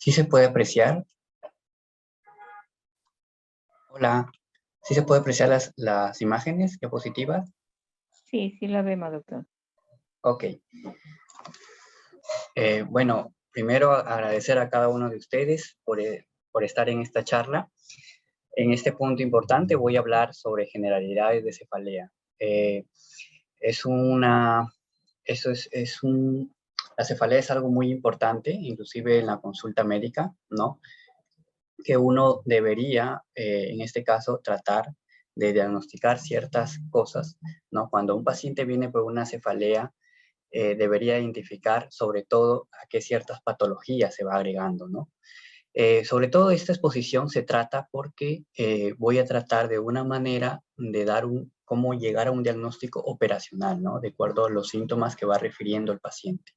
¿Sí se puede apreciar? Hola. ¿Sí se puede apreciar las imágenes diapositivas? Sí, sí la vemos, doctor. Ok. Bueno, primero agradecer a cada uno de ustedes por estar en esta charla. En este punto importante voy a hablar sobre generalidades de cefalea. Eh, es una, eso es un, la cefalea es algo muy importante, inclusive en la consulta médica, ¿no? Que uno debería, en este caso, tratar de diagnosticar ciertas cosas, ¿no? Cuando un paciente viene por una cefalea, debería identificar sobre todo a qué ciertas patologías se va agregando, ¿no? Sobre todo esta exposición se trata porque voy a tratar de una manera de dar cómo llegar a un diagnóstico operacional, ¿no? De acuerdo a los síntomas que va refiriendo el paciente.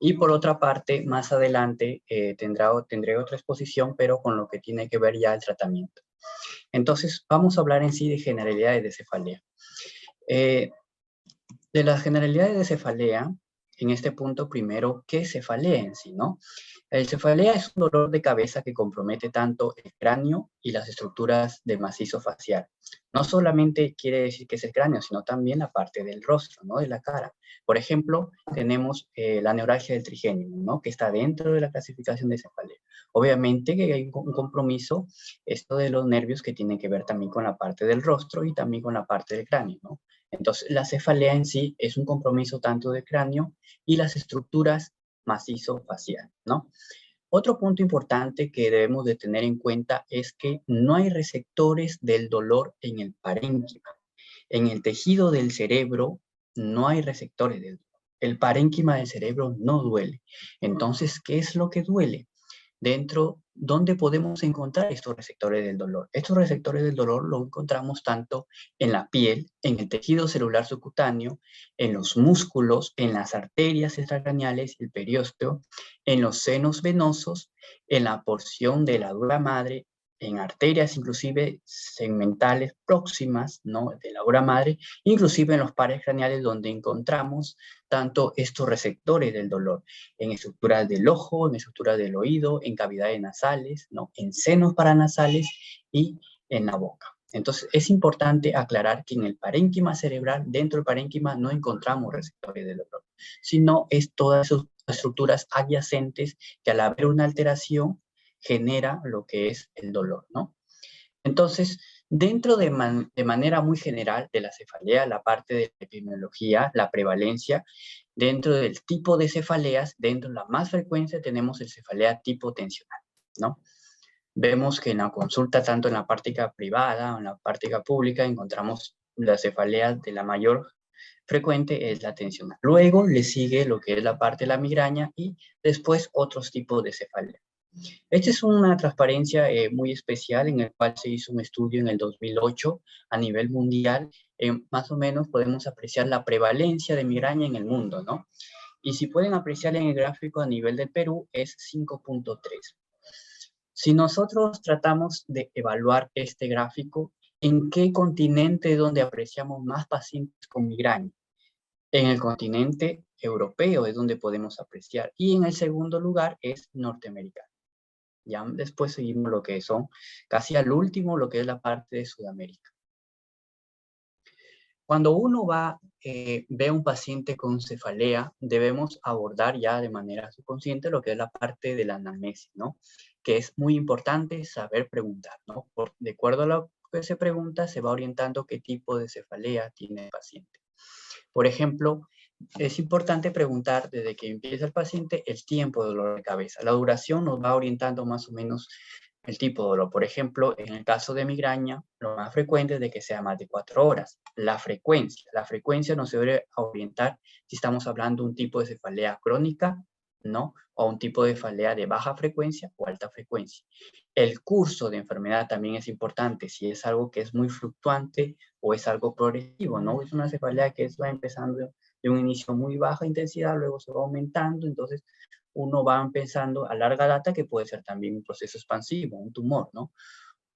Y por otra parte, más adelante tendré otra exposición, pero con lo que tiene que ver ya el tratamiento. Entonces, vamos a hablar en sí de generalidades de cefalea. Eh, de las generalidades de cefalea, en este punto primero, ¿qué es cefalea en sí, no? El cefalea es un dolor de cabeza que compromete tanto el cráneo y las estructuras del macizo facial. No solamente quiere decir que es el cráneo, sino también la parte del rostro, ¿no? De la cara. Por ejemplo, tenemos la neuralgia del trigémino, ¿no? Que está dentro de la clasificación de cefalea. Obviamente que hay un compromiso, esto de los nervios que tiene que ver también con la parte del rostro y también con la parte del cráneo, ¿no? Entonces, la cefalea en sí es un compromiso tanto del cráneo y las estructuras macizo facial, ¿no? Otro punto importante que debemos de tener en cuenta es que no hay receptores del dolor en el parénquima. En el tejido del cerebro no hay receptores del dolor. El parénquima del cerebro no duele. Entonces, ¿qué es lo que duele? Dentro, ¿dónde podemos encontrar estos receptores del dolor? Estos receptores del dolor los encontramos tanto en la piel, en el tejido celular subcutáneo, en los músculos, en las arterias extracraneales, el periósteo, en los senos venosos, en la porción de la dura madre, en arterias inclusive segmentales próximas, ¿no? De la dura madre, inclusive en los pares craneales donde encontramos tanto estos receptores del dolor en estructuras del ojo, en estructuras del oído, en cavidades nasales, ¿no? En senos paranasales y en la boca. Entonces, es importante aclarar que en el parénquima cerebral, dentro del parénquima, no encontramos receptores del dolor, sino es todas esas estructuras adyacentes que al haber una alteración genera lo que es el dolor, ¿no? Entonces, dentro de manera muy general de la cefalea, la parte de la epidemiología, la prevalencia, dentro del tipo de cefaleas, dentro de la más frecuencia tenemos el cefalea tipo tensional, ¿no? Vemos que en la consulta, tanto en la práctica privada o en la práctica pública, encontramos la cefalea de la mayor frecuente es la tensional. Luego le sigue lo que es la parte de la migraña y después otros tipos de cefalea. Esta es una transparencia muy especial en el cual se hizo un estudio en el 2008 a nivel mundial. Más o menos podemos apreciar la prevalencia de migraña en el mundo, ¿no? Y si pueden apreciar en el gráfico a nivel del Perú es 5.3. Si nosotros tratamos de evaluar este gráfico, ¿en qué continente es donde apreciamos más pacientes con migraña? En el continente europeo es donde podemos apreciar. Y en el segundo lugar es Norteamérica. Ya después seguimos lo que son, casi al último, lo que es la parte de Sudamérica. Cuando uno ve a un paciente con cefalea, debemos abordar ya de manera subconsciente lo que es la parte de la anamnesis, ¿no? Que es muy importante saber preguntar, ¿no? De acuerdo a lo que se pregunta, se va orientando qué tipo de cefalea tiene el paciente. Por ejemplo, es importante preguntar desde que empieza el paciente el tiempo de dolor de cabeza. La duración nos va orientando más o menos el tipo de dolor. Por ejemplo, en el caso de migraña, lo más frecuente es de que sea más de 4 horas. La frecuencia nos debe orientar si estamos hablando de un tipo de cefalea crónica, ¿no? O un tipo de cefalea de baja frecuencia o alta frecuencia. El curso de enfermedad también es importante, si es algo que es muy fluctuante o es algo progresivo, ¿no? Es una cefalea que va empezando de un inicio muy baja intensidad, luego se va aumentando, entonces uno va pensando a larga data que puede ser también un proceso expansivo, un tumor, ¿no?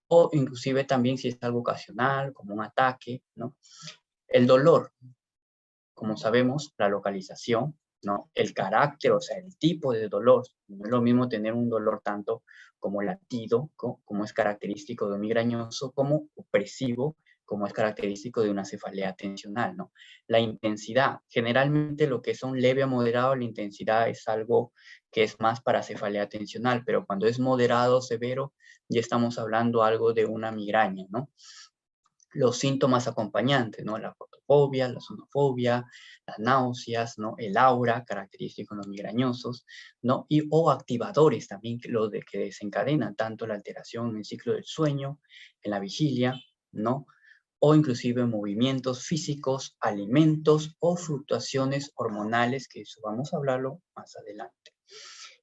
O inclusive también si es algo ocasional, como un ataque, ¿no? El dolor, como sabemos, la localización, ¿no? El carácter, o sea, el tipo de dolor. No es lo mismo tener un dolor tanto como latido, como es característico de un migrañoso, como opresivo, como es característico de una cefalea tensional, ¿no? La intensidad, generalmente lo que son leve a moderado, la intensidad es algo que es más para cefalea tensional, pero cuando es moderado o severo, ya estamos hablando algo de una migraña, ¿no? Los síntomas acompañantes, ¿no? La fotofobia, la sonofobia, las náuseas, ¿no? El aura, característico en los migrañosos, ¿no? O activadores también, los de que desencadenan tanto la alteración en el ciclo del sueño, en la vigilia, ¿no? O inclusive movimientos físicos, alimentos o fluctuaciones hormonales, que eso vamos a hablarlo más adelante.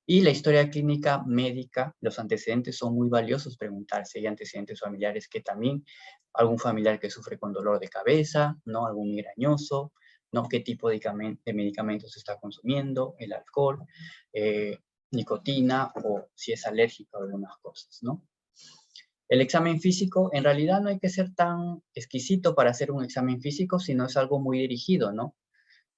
Y la historia clínica médica, los antecedentes son muy valiosos, preguntar si hay antecedentes familiares que también, algún familiar que sufre con dolor de cabeza, ¿no? Algún migrañoso, ¿no? ¿Qué tipo de medicamentos está consumiendo? El alcohol, nicotina, o si es alérgico a algunas cosas, ¿no? El examen físico, en realidad no hay que ser tan exquisito para hacer un examen físico, sino es algo muy dirigido, ¿no?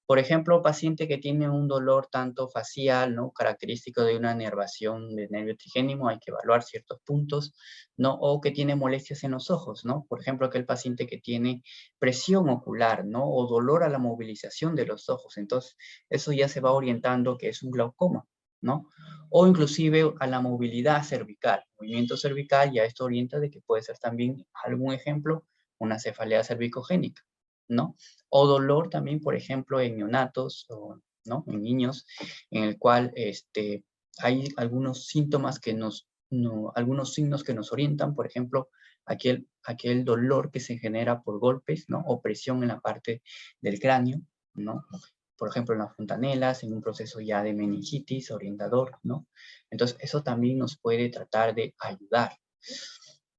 Por ejemplo, paciente que tiene un dolor tanto facial, ¿no? Característico de una inervación del nervio trigémino, hay que evaluar ciertos puntos, ¿no? O que tiene molestias en los ojos, ¿no? Por ejemplo, aquel paciente que tiene presión ocular, ¿no? O dolor a la movilización de los ojos. Entonces, eso ya se va orientando que es un glaucoma, ¿no? O inclusive a la movilidad cervical, movimiento cervical, ya esto orienta de que puede ser también algún ejemplo, una cefalea cervicogénica, ¿no? O dolor también, por ejemplo, en neonatos, o, ¿no? En niños, en el cual hay algunos síntomas que algunos signos que nos orientan, por ejemplo, aquel dolor que se genera por golpes, ¿no? O presión en la parte del cráneo, ¿no? Por ejemplo, en las fontanelas, en un proceso ya de meningitis orientador, ¿no? Entonces, eso también nos puede tratar de ayudar.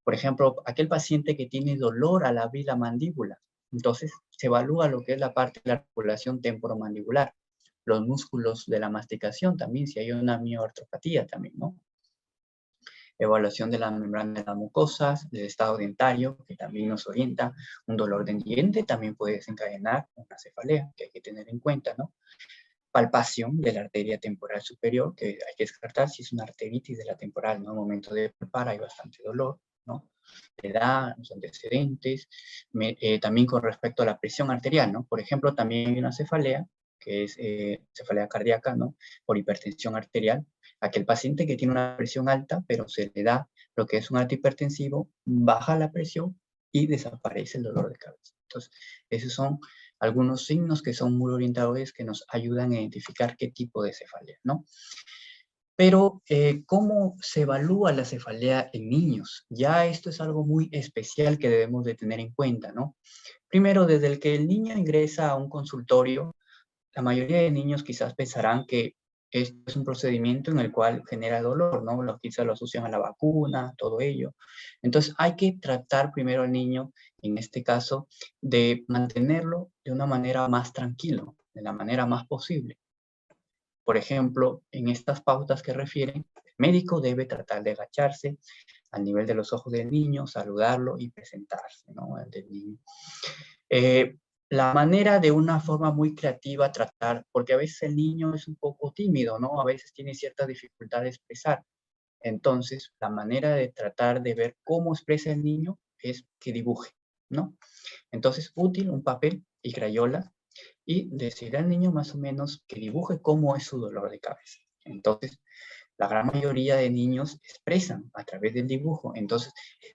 Por ejemplo, aquel paciente que tiene dolor al abrir la mandíbula, entonces se evalúa lo que es la parte de la articulación temporomandibular, los músculos de la masticación también, si hay una mioartropatía también, ¿no? Evaluación de la membrana de las mucosas, del estado dentario, que también nos orienta. Un dolor de diente también puede desencadenar una cefalea, que hay que tener en cuenta, ¿no? Palpación de la arteria temporal superior, que hay que descartar si es una arteritis de la temporal, ¿no? Al momento de palpar hay bastante dolor, ¿no? Edad, los antecedentes, también con respecto a la presión arterial, ¿no? Por ejemplo, también hay una cefalea, que es cefalea cardíaca, ¿no? Por hipertensión arterial. Aquel paciente que tiene una presión alta, pero se le da lo que es un antihipertensivo, baja la presión y desaparece el dolor de cabeza. Entonces, esos son algunos signos que son muy orientadores que nos ayudan a identificar qué tipo de cefalea, ¿no? Pero, ¿cómo se evalúa la cefalea en niños? Ya esto es algo muy especial que debemos de tener en cuenta, ¿no? Primero, desde el que el niño ingresa a un consultorio, la mayoría de niños quizás pensarán que este es un procedimiento en el cual genera dolor, ¿no? Quizás lo asocian a la vacuna, todo ello. Entonces, hay que tratar primero al niño, en este caso, de mantenerlo de una manera más tranquilo, de la manera más posible. Por ejemplo, en estas pautas que refieren, el médico debe tratar de agacharse al nivel de los ojos del niño, saludarlo y presentarse, ¿no? Ante el niño. La manera de una forma muy creativa tratar, porque a veces el niño es un poco tímido, ¿no? A veces tiene cierta dificultad de expresar. Entonces, la manera de tratar de ver cómo expresa el niño es que dibuje, ¿no? Entonces, útil un papel y crayola y decirle al niño más o menos que dibuje cómo es su dolor de cabeza. Entonces, la gran mayoría de niños expresan a través del dibujo. Entonces,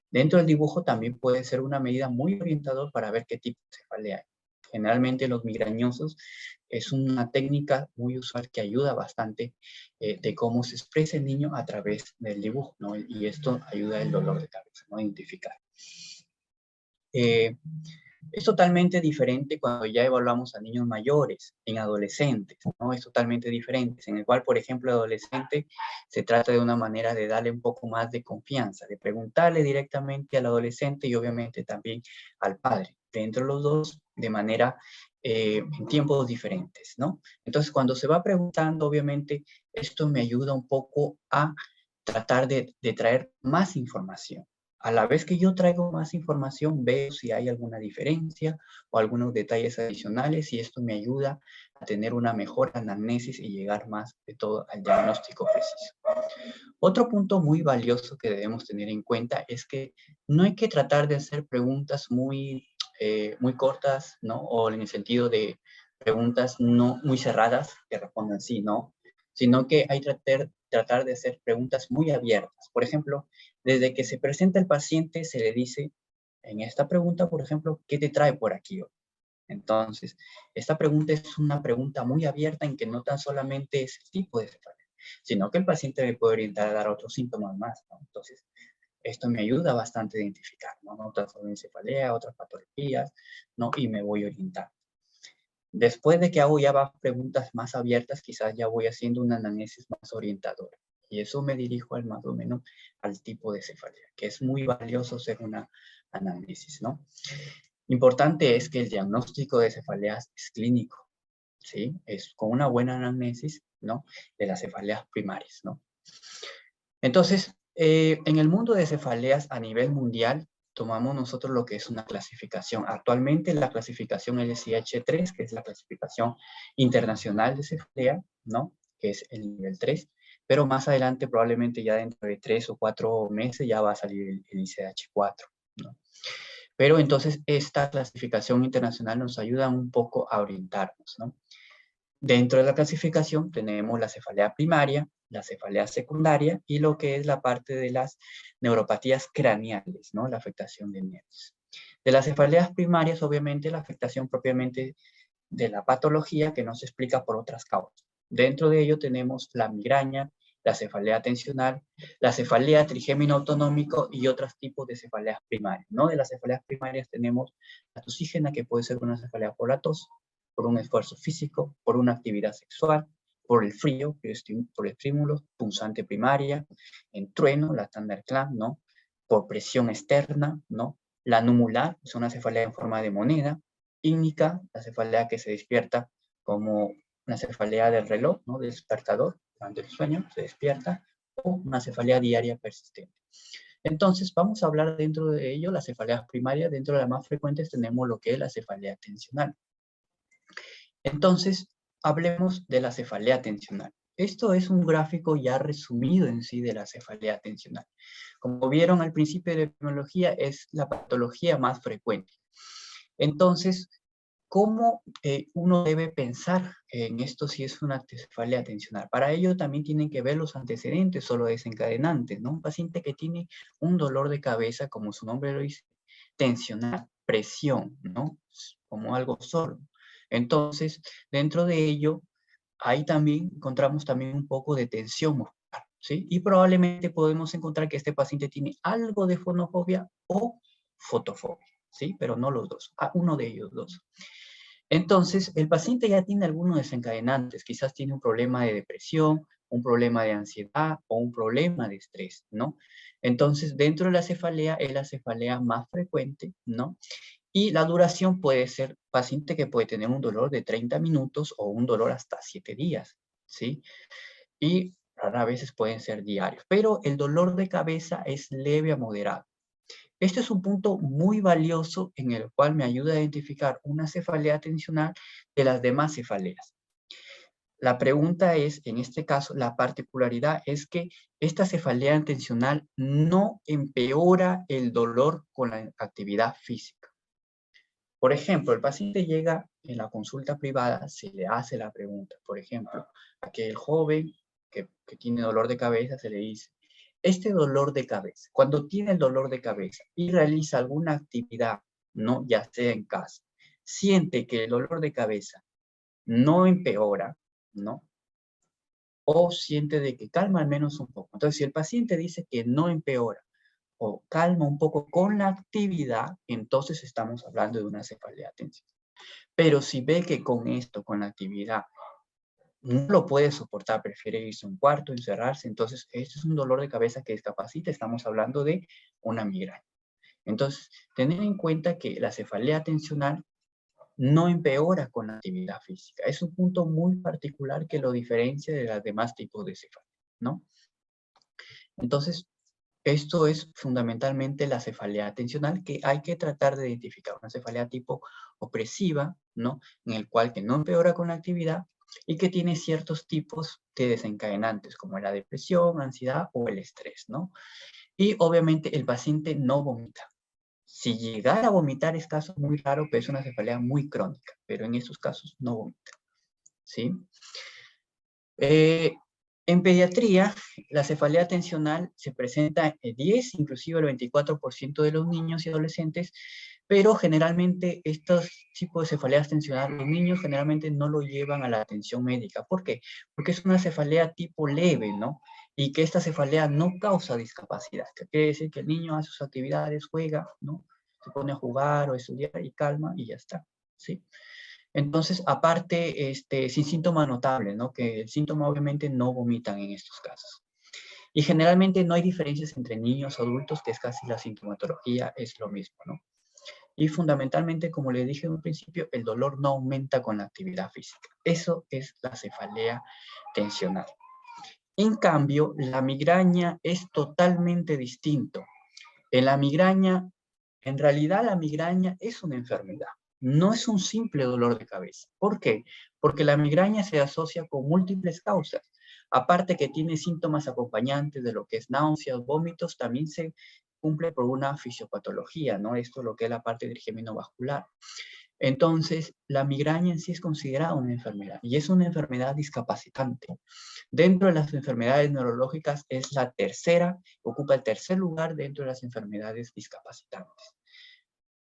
dentro del dibujo también puede ser una medida muy orientadora para ver qué tipo de cefalea hay. Generalmente los migrañosos es una técnica muy usual que ayuda bastante de cómo se expresa el niño a través del dibujo, ¿no? Y esto ayuda el dolor de cabeza, ¿no? A identificar. Es totalmente diferente cuando ya evaluamos a niños mayores, en adolescentes, ¿no? Es totalmente diferente, en el cual, por ejemplo, el adolescente se trata de una manera de darle un poco más de confianza, de preguntarle directamente al adolescente y obviamente también al padre, dentro de los dos, de manera, en tiempos diferentes, ¿no? Entonces, cuando se va preguntando, obviamente, esto me ayuda un poco a tratar de traer más información a la vez que yo traigo más información, veo si hay alguna diferencia o algunos detalles adicionales y esto me ayuda a tener una mejor anamnesis y llegar más de todo al diagnóstico preciso. Otro punto muy valioso que debemos tener en cuenta es que no hay que tratar de hacer preguntas muy cortas, ¿no? O en el sentido de preguntas no muy cerradas que respondan sí, no, sino que hay que tratar de hacer preguntas muy abiertas. Por ejemplo, desde que se presenta el paciente se le dice en esta pregunta, por ejemplo, ¿qué te trae por aquí hoy? Entonces, esta pregunta es una pregunta muy abierta en que no tan solamente es el tipo de cefalea, sino que el paciente me puede orientar a dar otros síntomas más, ¿no? Entonces, esto me ayuda bastante a identificar, ¿no? Otras formas de cefalea, otras patologías, ¿no? Y me voy orientando. Después de que hago ya preguntas más abiertas, quizás ya voy haciendo una anamnesis más orientadora. Y eso me dirijo al más o menos al tipo de cefalea, que es muy valioso hacer una anamnesis, ¿no? Importante es que el diagnóstico de cefaleas es clínico, ¿sí? Es con una buena anamnesis, ¿no? De las cefaleas primarias, ¿no? Entonces, en el mundo de cefaleas a nivel mundial, tomamos nosotros lo que es una clasificación. Actualmente la clasificación LCH3, que es la clasificación internacional de cefalea, ¿no? Que es el nivel 3, pero más adelante, probablemente ya dentro de 3 o 4 meses, ya va a salir el ICH4, ¿no? Pero entonces esta clasificación internacional nos ayuda un poco a orientarnos, ¿no? Dentro de la clasificación tenemos la cefalea primaria, la cefalea secundaria y lo que es la parte de las neuropatías craneales, ¿no? La afectación de nervios. De las cefaleas primarias, obviamente, la afectación propiamente de la patología que no se explica por otras causas. Dentro de ello tenemos la migraña, la cefalea tensional, la cefalea trigémino autonómico y otros tipos de cefaleas primarias, ¿no? De las cefaleas primarias tenemos la tosígena, que puede ser una cefalea por la tos, por un esfuerzo físico, por una actividad sexual, por el frío, por estímulos, punzante primaria, en trueno, la thunderclap, ¿no? Por presión externa, ¿no? La numular, es una cefalea en forma de moneda, ígnica, la cefalea que se despierta como una cefalea del reloj, ¿no? Del despertador, durante el sueño se despierta, o una cefalea diaria persistente. Entonces, vamos a hablar dentro de ello, las cefaleas primarias. Dentro de las más frecuentes tenemos lo que es la cefalea tensional. Entonces, hablemos de la cefalea tensional. Esto es un gráfico ya resumido en sí de la cefalea tensional. Como vieron al principio de la epidemiología, es la patología más frecuente. Entonces, ¿cómo uno debe pensar en esto si es una cefalea tensional? Para ello también tienen que ver los antecedentes o los desencadenantes, ¿no? Un paciente que tiene un dolor de cabeza, como su nombre lo dice, tensional, presión, ¿no? Como algo sordo. Entonces, dentro de ello, ahí también encontramos también un poco de tensión muscular, ¿sí? Y probablemente podemos encontrar que este paciente tiene algo de fonofobia o fotofobia, ¿sí? Pero no los dos, uno de ellos dos. Entonces, el paciente ya tiene algunos desencadenantes, quizás tiene un problema de depresión, un problema de ansiedad o un problema de estrés, ¿no? Entonces, dentro de la cefalea es la cefalea más frecuente, ¿no? Y la duración puede ser paciente que puede tener un dolor de 30 minutos o un dolor hasta 7 días, ¿sí? Y rara veces pueden ser diarios, pero el dolor de cabeza es leve a moderado. Este es un punto muy valioso en el cual me ayuda a identificar una cefalea tensional de las demás cefaleas. La pregunta es, en este caso, la particularidad es que esta cefalea tensional no empeora el dolor con la actividad física. Por ejemplo, el paciente llega en la consulta privada, se le hace la pregunta, por ejemplo, a aquel joven que tiene dolor de cabeza, se le dice, este dolor de cabeza, cuando tiene el dolor de cabeza y realiza alguna actividad, ¿no? Ya sea en casa, siente que el dolor de cabeza no empeora, ¿no? O siente de que calma al menos un poco. Entonces, si el paciente dice que no empeora o calma un poco con la actividad, entonces estamos hablando de una cefalea tensional. Pero si ve que con esto, con la actividad, no lo puede soportar, prefiere irse a un cuarto, encerrarse, entonces este es un dolor de cabeza que discapacita, estamos hablando de una migraña. Entonces, tener en cuenta que la cefalea tensional no empeora con la actividad física. Es un punto muy particular que lo diferencia de los demás tipos de cefalea, ¿no? Entonces, Esto es fundamentalmente la cefalea atencional que hay que tratar de identificar. Una cefalea tipo opresiva, ¿no? En el cual que no empeora con la actividad y que tiene ciertos tipos de desencadenantes, como la depresión, ansiedad o el estrés, ¿no? Y obviamente el paciente no vomita. Si llegara a vomitar es caso muy raro, pero es una cefalea muy crónica, pero en estos casos no vomita, ¿sí? Eh, en pediatría, la cefalea atencional se presenta en 10, inclusive el 24% de los niños y adolescentes, pero generalmente estos tipos de cefalea atencional, los niños generalmente no lo llevan a la atención médica. ¿Por qué? Porque es una cefalea tipo leve, ¿no? Y que esta cefalea no causa discapacidad, que quiere decir que el niño hace sus actividades, juega, ¿no? Se pone a jugar o a estudiar y calma y ya está, ¿sí? Entonces, aparte, sin síntomas notables, ¿no? Que el síntoma obviamente no vomitan en estos casos. Y generalmente no hay diferencias entre niños o adultos, que es casi la sintomatología, es lo mismo, ¿no? Y fundamentalmente, como le dije en un principio, el dolor no aumenta con la actividad física. Eso es la cefalea tensional. En cambio, la migraña es totalmente distinto. En la migraña, en realidad la migraña es una enfermedad, no es un simple dolor de cabeza. ¿Por qué? Porque la migraña se asocia con múltiples causas. Aparte que tiene síntomas acompañantes de lo que es náuseas, vómitos, también se cumple por una fisiopatología, ¿no? Esto es lo que es la parte del gemelo vascular. Entonces, la migraña en sí es considerada una enfermedad y es una enfermedad discapacitante. Dentro de las enfermedades neurológicas es la tercera, ocupa el tercer lugar dentro de las enfermedades discapacitantes,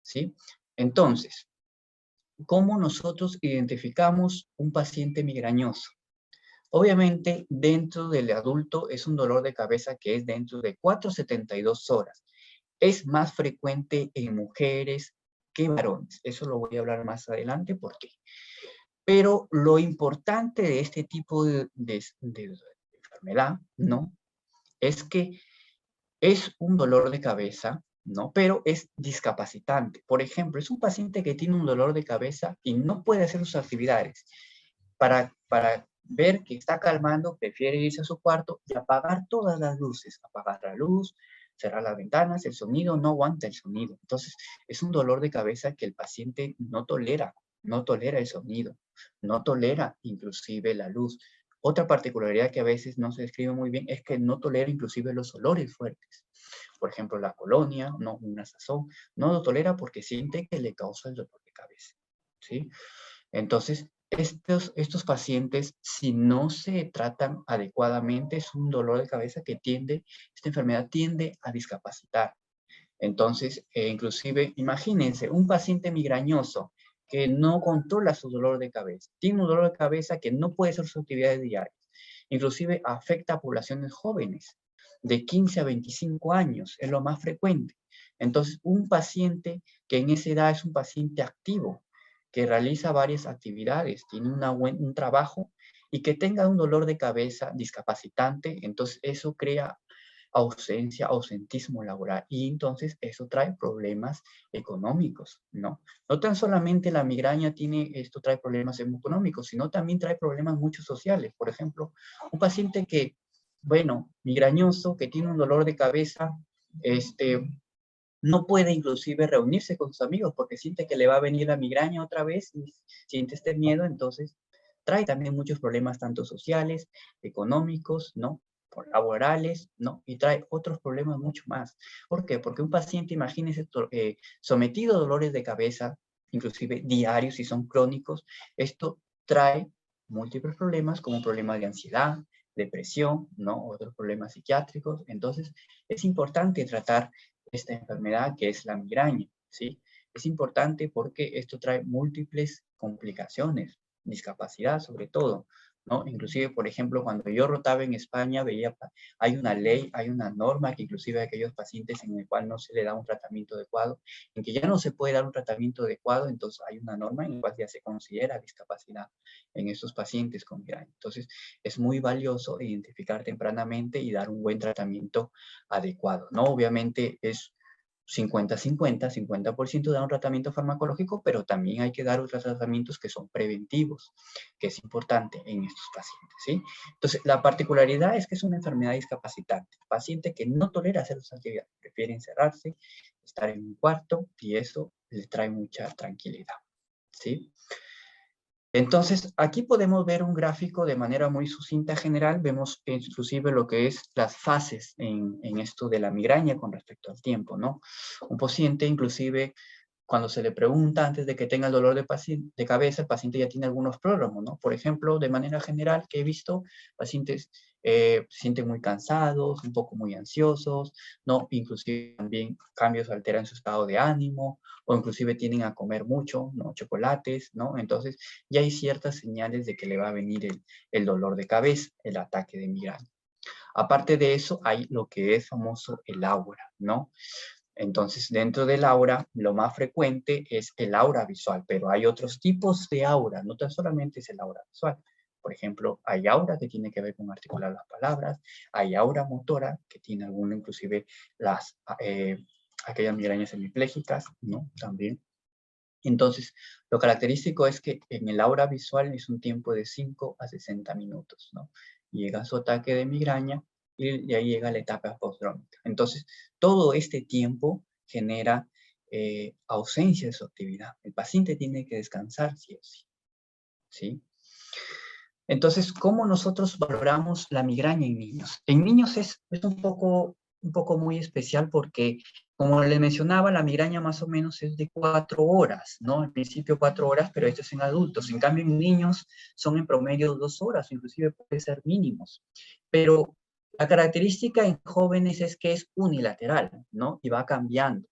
¿sí? Entonces, ¿cómo nosotros identificamos un paciente migrañoso? Obviamente, dentro del adulto es un dolor de cabeza que es dentro de 4 a 72 horas. Es más frecuente en mujeres que varones. Eso lo voy a hablar más adelante, ¿por qué? Pero lo importante de este tipo de enfermedad, ¿no? Es que es un dolor de cabeza, ¿no? Pero es discapacitante. Por ejemplo, es un paciente que tiene un dolor de cabeza y no puede hacer sus actividades. Para ver que está calmando, prefiere irse a su cuarto y apagar todas las luces. Apagar la luz, cerrar las ventanas, el sonido, no aguanta el sonido. Entonces, es un dolor de cabeza que el paciente no tolera el sonido, no tolera inclusive la luz. Otra particularidad que a veces no se describe muy bien es que no tolera inclusive los olores fuertes. Por ejemplo, la colonia, no, una sazón, no lo tolera porque siente que le causa el dolor de cabeza, ¿sí? Entonces, estos pacientes, si no se tratan adecuadamente, es un dolor de cabeza que esta enfermedad tiende a discapacitar. Entonces, inclusive, imagínense, un paciente migrañoso que no controla su dolor de cabeza, tiene un dolor de cabeza que no puede hacer sus actividades diarias, inclusive afecta a poblaciones jóvenes, de 15 a 25 años, es lo más frecuente. Entonces, un paciente que en esa edad es un paciente activo, que realiza varias actividades, tiene un trabajo y que tenga un dolor de cabeza discapacitante, entonces eso crea ausentismo laboral. Y entonces eso trae problemas económicos, ¿no? No tan solamente la migraña esto trae problemas económicos, sino también trae problemas muchos sociales. Por ejemplo, un paciente que, bueno, migrañoso, que tiene un dolor de cabeza, no puede inclusive reunirse con sus amigos porque siente que le va a venir la migraña otra vez y siente este miedo, entonces trae también muchos problemas tanto sociales, económicos, ¿no? Laborales, ¿no? Y trae otros problemas mucho más. ¿Por qué? Porque un paciente, imagínese, sometido a dolores de cabeza, inclusive diarios y son crónicos, esto trae múltiples problemas como problemas de ansiedad, depresión, ¿no? Otros problemas psiquiátricos. Entonces, es importante tratar esta enfermedad que es la migraña, ¿sí? Es importante porque esto trae múltiples complicaciones, discapacidad sobre todo, ¿no? Inclusive, por ejemplo, cuando yo rotaba en España, hay una ley, hay una norma que inclusive a aquellos pacientes en el cual no se le da un tratamiento adecuado, en que ya no se puede dar un tratamiento adecuado, entonces hay una norma en la cual ya se considera discapacidad en estos pacientes con migraña. Entonces, es muy valioso identificar tempranamente y dar un buen tratamiento adecuado, ¿no? Obviamente es 50-50, 50% da un tratamiento farmacológico, pero también hay que dar otros tratamientos que son preventivos, que es importante en estos pacientes, ¿sí? Entonces, la particularidad es que es una enfermedad discapacitante. Paciente que no tolera hacer sus actividades, prefiere encerrarse, estar en un cuarto, y eso le trae mucha tranquilidad, ¿sí? Entonces, aquí podemos ver un gráfico de manera muy sucinta general. Vemos inclusive lo que es las fases en esto de la migraña con respecto al tiempo, ¿no? Un paciente, inclusive, cuando se le pregunta antes de que tenga el dolor de cabeza, el paciente ya tiene algunos prodromos, ¿no? Por ejemplo, de manera general que he visto, pacientes se sienten muy cansados, un poco muy ansiosos, ¿no? Inclusive también cambios alteran su estado de ánimo, o inclusive tienden a comer mucho, ¿no? Chocolates, ¿no? Entonces ya hay ciertas señales de que le va a venir el dolor de cabeza, el ataque de migraña. Aparte de eso, hay lo que es famoso el aura, ¿no? Entonces, dentro del aura, lo más frecuente es el aura visual, pero hay otros tipos de aura, no tan solamente es el aura visual. Por ejemplo, hay aura que tiene que ver con articular las palabras, hay aura motora que tiene alguna, inclusive aquellas migrañas hemiplégicas, ¿no? También. Entonces, lo característico es que en el aura visual es un tiempo de 5 a 60 minutos, ¿no? Llega su ataque de migraña y de ahí llega la etapa postdrómica. Entonces, todo este tiempo genera ausencia de su actividad. El paciente tiene que descansar sí o sí, ¿sí? Entonces, ¿cómo nosotros valoramos la migraña en niños? En niños es un poco muy especial porque, como les mencionaba, la migraña más o menos es de 4 horas, ¿no? Al principio 4 horas, pero esto es en adultos. En cambio, en niños son en promedio 2 horas, inclusive puede ser mínimos. Pero la característica en jóvenes es que es unilateral, ¿no? Y va cambiando.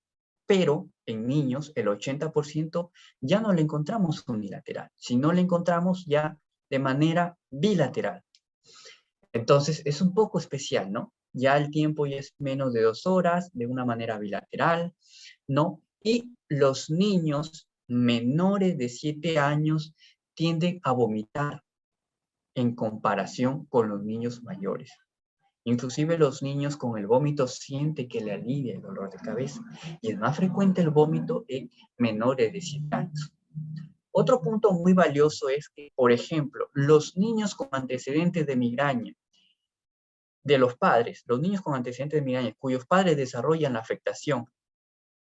Pero en niños, el 80% ya no le encontramos unilateral, sino le encontramos ya de manera bilateral. Entonces, es un poco especial, ¿no? Ya el tiempo ya es menos de 2 horas, de una manera bilateral, ¿no? Y los niños menores de 7 años tienden a vomitar en comparación con los niños mayores. Inclusive los niños con el vómito sienten que le alivia el dolor de cabeza. Y es más frecuente el vómito en menores de 7 años. Otro punto muy valioso es que, por ejemplo, los niños con antecedentes de migraña, de los padres, los niños con antecedentes de migraña, cuyos padres desarrollan la afectación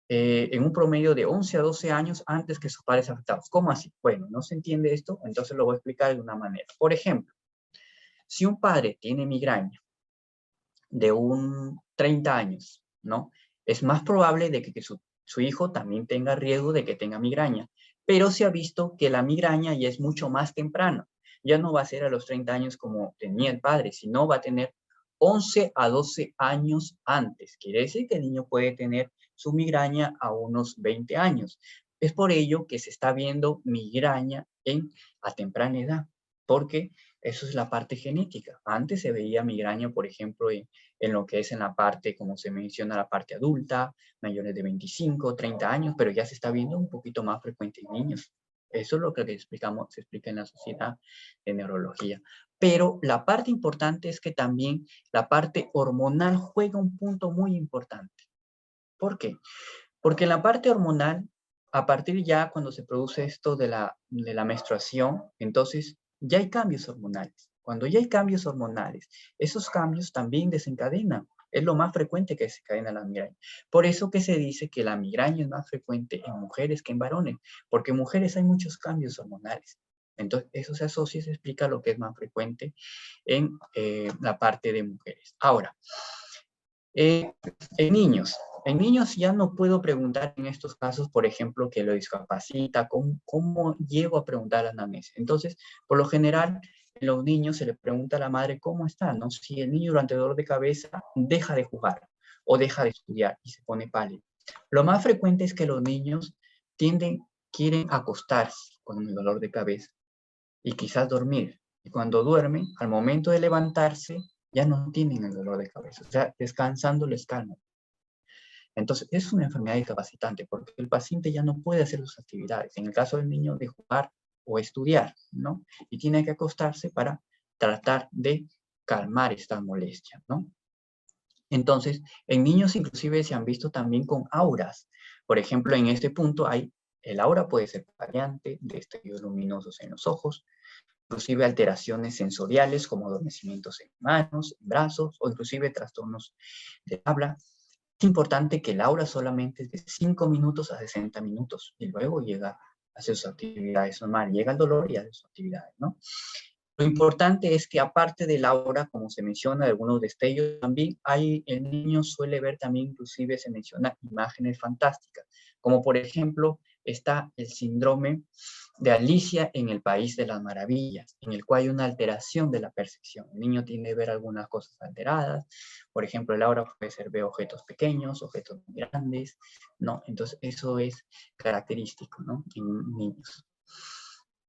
en un promedio de 11 a 12 años antes que sus padres afectados. ¿Cómo así? Bueno, no se entiende esto, entonces lo voy a explicar de una manera. Por ejemplo, si un padre tiene migraña de un 30 años, ¿no? Es más probable de que su hijo también tenga riesgo de que tenga migraña, pero se ha visto que la migraña ya es mucho más temprano. Ya no va a ser a los 30 años como tenía el padre, sino va a tener 11 a 12 años antes. Quiere decir que el niño puede tener su migraña a unos 20 años. Es por ello que se está viendo migraña a temprana edad, porque eso es la parte genética. Antes se veía migraña, por ejemplo, en lo que es en la parte, como se menciona, la parte adulta, mayores de 25, 30 años, pero ya se está viendo un poquito más frecuente en niños. Eso es lo que se explica en la Sociedad de Neurología. Pero la parte importante es que también la parte hormonal juega un punto muy importante. ¿Por qué? Porque en la parte hormonal, a partir ya cuando se produce esto de la menstruación, entonces ya hay cambios hormonales. Cuando ya hay cambios hormonales, esos cambios también desencadenan. Es lo más frecuente que desencadena la migraña. Por eso que se dice que la migraña es más frecuente en mujeres que en varones, porque en mujeres hay muchos cambios hormonales. Entonces, eso se asocia y se explica lo que es más frecuente en la parte de mujeres. Ahora, eh, en niños ya no puedo preguntar en estos casos, por ejemplo, que lo discapacita, ¿cómo llego a preguntar a la anamnesis? Entonces, por lo general, en los niños se le pregunta a la madre cómo está, ¿no? Si el niño durante el dolor de cabeza deja de jugar o deja de estudiar y se pone pálido. Lo más frecuente es que los niños quieren acostarse con el dolor de cabeza y quizás dormir. Y cuando duermen, al momento de levantarse, ya no tienen el dolor de cabeza. O sea, descansando les calma. Entonces, es una enfermedad discapacitante porque el paciente ya no puede hacer sus actividades. En el caso del niño, de jugar o estudiar, ¿no? Y tiene que acostarse para tratar de calmar esta molestia, ¿no? Entonces, en niños inclusive se han visto también con auras. Por ejemplo, en este punto el aura puede ser variante, destellos luminosos en los ojos, inclusive alteraciones sensoriales como adormecimientos en manos, en brazos o inclusive trastornos de habla. Es importante que el aura solamente es de 5 minutos a 60 minutos y luego llega a sus actividades normales, llega el dolor y a sus actividades, ¿no? Lo importante es que aparte del aura, como se menciona, de algunos destellos, también el niño suele ver también, inclusive se menciona imágenes fantásticas, como por ejemplo está el síndrome de Alicia en el País de las Maravillas, en el cual hay una alteración de la percepción. El niño tiende a ver algunas cosas alteradas, por ejemplo, el aura puede ser ver objetos pequeños, objetos muy grandes, ¿no? Entonces eso es característico, ¿no? En niños.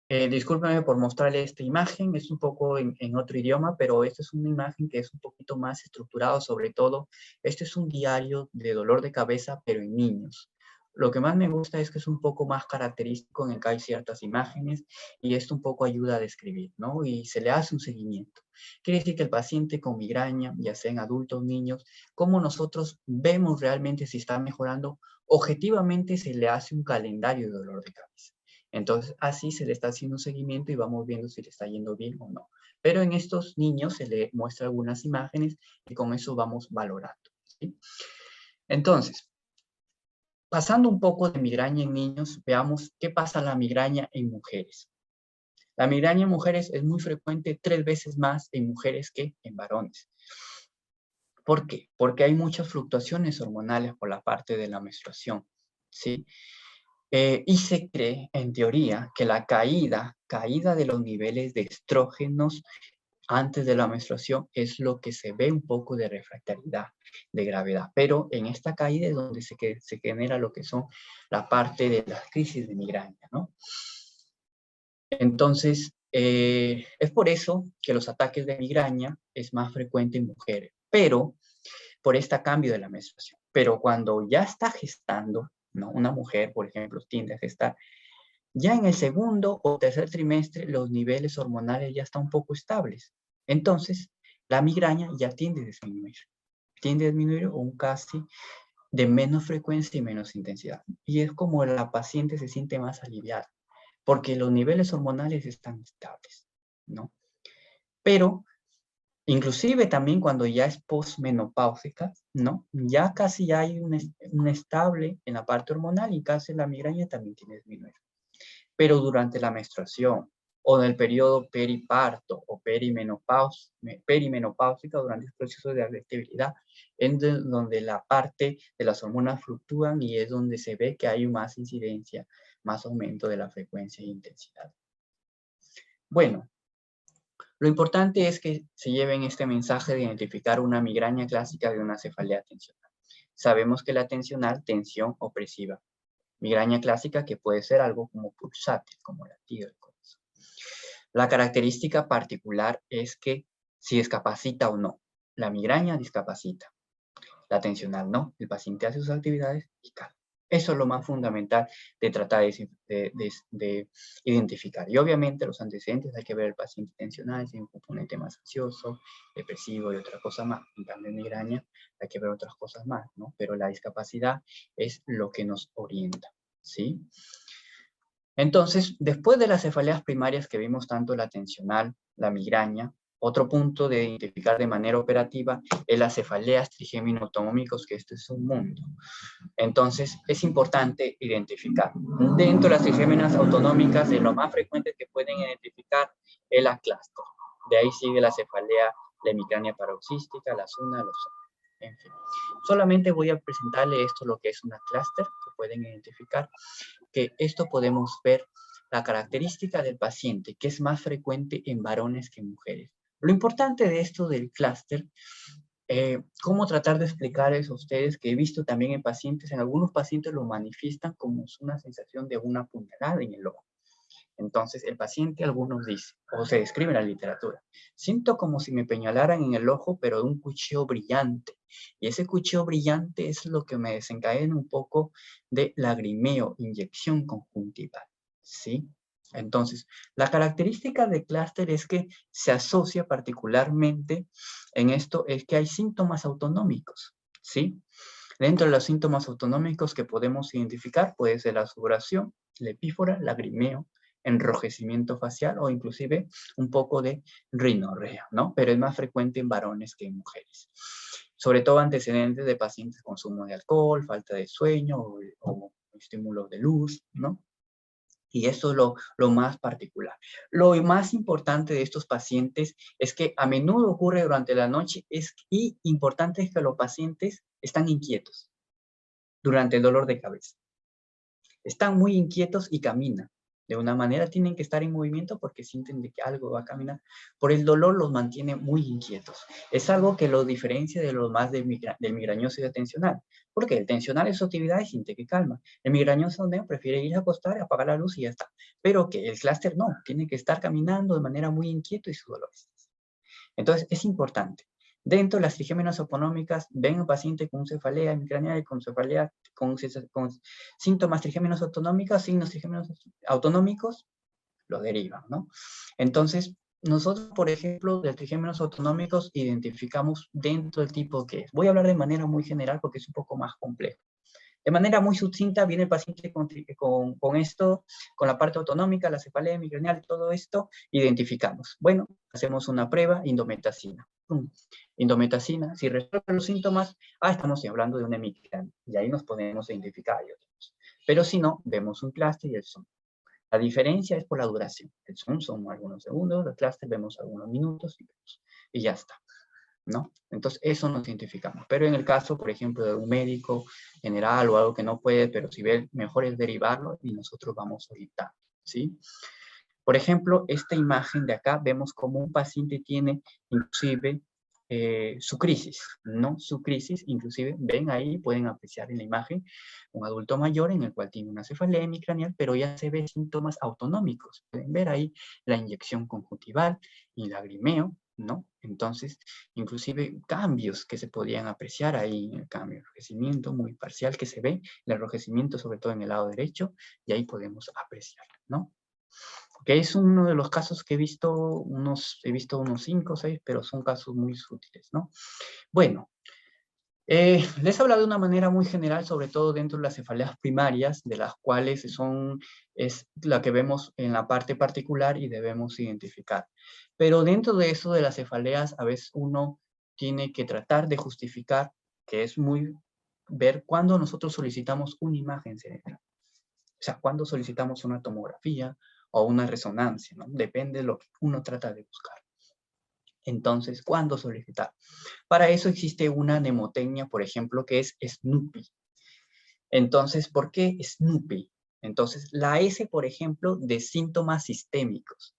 Discúlpeme por mostrarle esta imagen, es un poco en otro idioma, pero esta es una imagen que es un poquito más estructurado, sobre todo, este es un diario de dolor de cabeza, pero en niños. Lo que más me gusta es que es un poco más característico en el que hay ciertas imágenes y esto un poco ayuda a describir, ¿no? Y se le hace un seguimiento. Quiere decir que el paciente con migraña, ya sea en adultos o niños, como nosotros vemos realmente si está mejorando, objetivamente se le hace un calendario de dolor de cabeza. Entonces, así se le está haciendo un seguimiento y vamos viendo si le está yendo bien o no. Pero en estos niños se le muestra algunas imágenes y con eso vamos valorando, ¿sí? Entonces, pasando un poco de migraña en niños, veamos qué pasa la migraña en mujeres. La migraña en mujeres es muy frecuente, 3 veces más en mujeres que en varones. ¿Por qué? Porque hay muchas fluctuaciones hormonales por la parte de la menstruación, ¿sí? Y se cree, en teoría, que la caída de los niveles de estrógenos antes de la menstruación es lo que se ve un poco de refractariedad, de gravedad. Pero en esta caída es donde se genera lo que son la parte de las crisis de migraña, ¿no? Entonces, es por eso que los ataques de migraña es más frecuente en mujeres, pero por este cambio de la menstruación. Pero cuando ya está gestando, ¿no? Una mujer, por ejemplo, tiende a gestar, ya en el segundo o tercer trimestre los niveles hormonales ya están un poco estables. Entonces, la migraña ya tiende a disminuir un casi de menos frecuencia y menos intensidad. Y es como la paciente se siente más aliviada, porque los niveles hormonales están estables, ¿no? Pero inclusive también cuando ya es posmenopáusica, ¿no? Ya casi ya hay un estable en la parte hormonal y casi la migraña también tiene que disminuir. Pero durante la menstruación o en el periodo periparto o perimenopáusica durante el proceso de adaptabilidad, es donde la parte de las hormonas fluctúan y es donde se ve que hay más incidencia, más aumento de la frecuencia e intensidad. Bueno, lo importante es que se lleven este mensaje de identificar una migraña clásica de una cefalea tensional. Sabemos que la tensional, tensión opresiva. Migraña clásica que puede ser algo como pulsátil, como latido del corazón. La característica particular es que si discapacita o no. La migraña discapacita, la tensional no. El paciente hace sus actividades y calma. Eso es lo más fundamental de tratar de identificar. Y obviamente los antecedentes hay que ver el paciente tensional, si es un componente más ansioso, depresivo y otra cosa más. En cambio, en migraña hay que ver otras cosas más, ¿no? Pero la discapacidad es lo que nos orienta, ¿sí? Entonces, después de las cefaleas primarias que vimos tanto la tensional, la migraña, otro punto de identificar de manera operativa es las cefaleas trigémino-autonómicos, que este es un mundo. Entonces, es importante identificar. Dentro de las trigéminas autonómicas, de lo más frecuente que pueden identificar es la clúster. De ahí sigue la cefalea, la hemicrania paroxística, la zona, los en fin. Solamente voy a presentarle esto, lo que es una clúster, que pueden identificar, que esto podemos ver la característica del paciente, que es más frecuente en varones que en mujeres. Lo importante de esto del clúster, cómo tratar de explicar eso a ustedes, que he visto también en pacientes, en algunos pacientes lo manifiestan como una sensación de una puñalada en el ojo. Entonces el paciente, algunos dicen, o se describe en la literatura, siento como si me peñalaran en el ojo, pero de un cuchillo brillante. Y ese cuchillo brillante es lo que me desencadena un poco de lagrimeo, inyección conjuntival, ¿sí? Entonces, la característica de clúster es que se asocia particularmente en esto, es que hay síntomas autonómicos, ¿sí? Dentro de los síntomas autonómicos que podemos identificar puede ser la sudoración, la epífora, lagrimeo, enrojecimiento facial o inclusive un poco de rinorrea, ¿no? Pero es más frecuente en varones que en mujeres. Sobre todo antecedentes de pacientes con consumo de alcohol, falta de sueño o estímulos de luz, ¿no? Y eso es lo más particular. Lo más importante de estos pacientes es que a menudo ocurre durante la noche y importante es que los pacientes están inquietos durante el dolor de cabeza. Están muy inquietos y caminan. De una manera tienen que estar en movimiento porque sienten de que algo va a caminar. Por el dolor los mantiene muy inquietos. Es algo que los diferencia de los más del migrañoso y del tensional. Porque el tensional es su actividad y siente que calma. El migrañoso no, prefiere ir a acostar, apagar la luz y ya está. Pero que el clúster no, tiene que estar caminando de manera muy inquieto y su dolor. Entonces, es importante. Dentro de las trigéminas autonómicas, ven un paciente con cefalea migrañal y con cefalea con síntomas trigéminos autonómicas, signos trigéminos autonómicos, lo derivan, ¿no? Entonces, nosotros, por ejemplo, de trigéminos autonómicos, identificamos dentro del tipo que es. Voy a hablar de manera muy general porque es un poco más complejo. De manera muy sucinta, viene el paciente con esto, con la parte autonómica, la cefalea migrañal, todo esto, identificamos. Bueno, hacemos una prueba, indometacina. Indometacina, si resuelve los síntomas, estamos hablando de una migraña, y ahí nos podemos identificar. Pero si no, vemos un clúster y el zoom. La diferencia es por la duración. El zoom son algunos segundos, el clúster vemos algunos minutos y ya está, ¿no? Entonces, eso nos identificamos. Pero en el caso, por ejemplo, de un médico general o algo que no puede, pero si ve, mejor es derivarlo y nosotros vamos orientando, ¿sí? Por ejemplo, esta imagen de acá, vemos como un paciente tiene inclusive su crisis, ¿no? Su crisis, inclusive, ven ahí, pueden apreciar en la imagen, un adulto mayor en el cual tiene una cefalea hemicraneal, pero ya se ve síntomas autonómicos. Pueden ver ahí la inyección conjuntival y lagrimeo, ¿no? Entonces, inclusive cambios que se podían apreciar ahí, el cambio de enrojecimiento muy parcial que se ve, el enrojecimiento sobre todo en el lado derecho, y ahí podemos apreciar, ¿no? Que es uno de los casos que he visto unos 5 o 6, pero son casos muy sutiles, ¿no? Bueno, les he hablado de una manera muy general, sobre todo dentro de las cefaleas primarias, de las cuales es la que vemos en la parte particular y debemos identificar. Pero dentro de eso de las cefaleas, a veces uno tiene que tratar de justificar, que es muy ver cuándo nosotros solicitamos una imagen cerebral. O sea, cuándo solicitamos una tomografía o una resonancia, ¿no? Depende de lo que uno trata de buscar. Entonces, ¿cuándo solicitar? Para eso existe una mnemotecnia, por ejemplo, que es Snoopy. Entonces, ¿por qué Snoopy? Entonces, la S, por ejemplo, de síntomas sistémicos.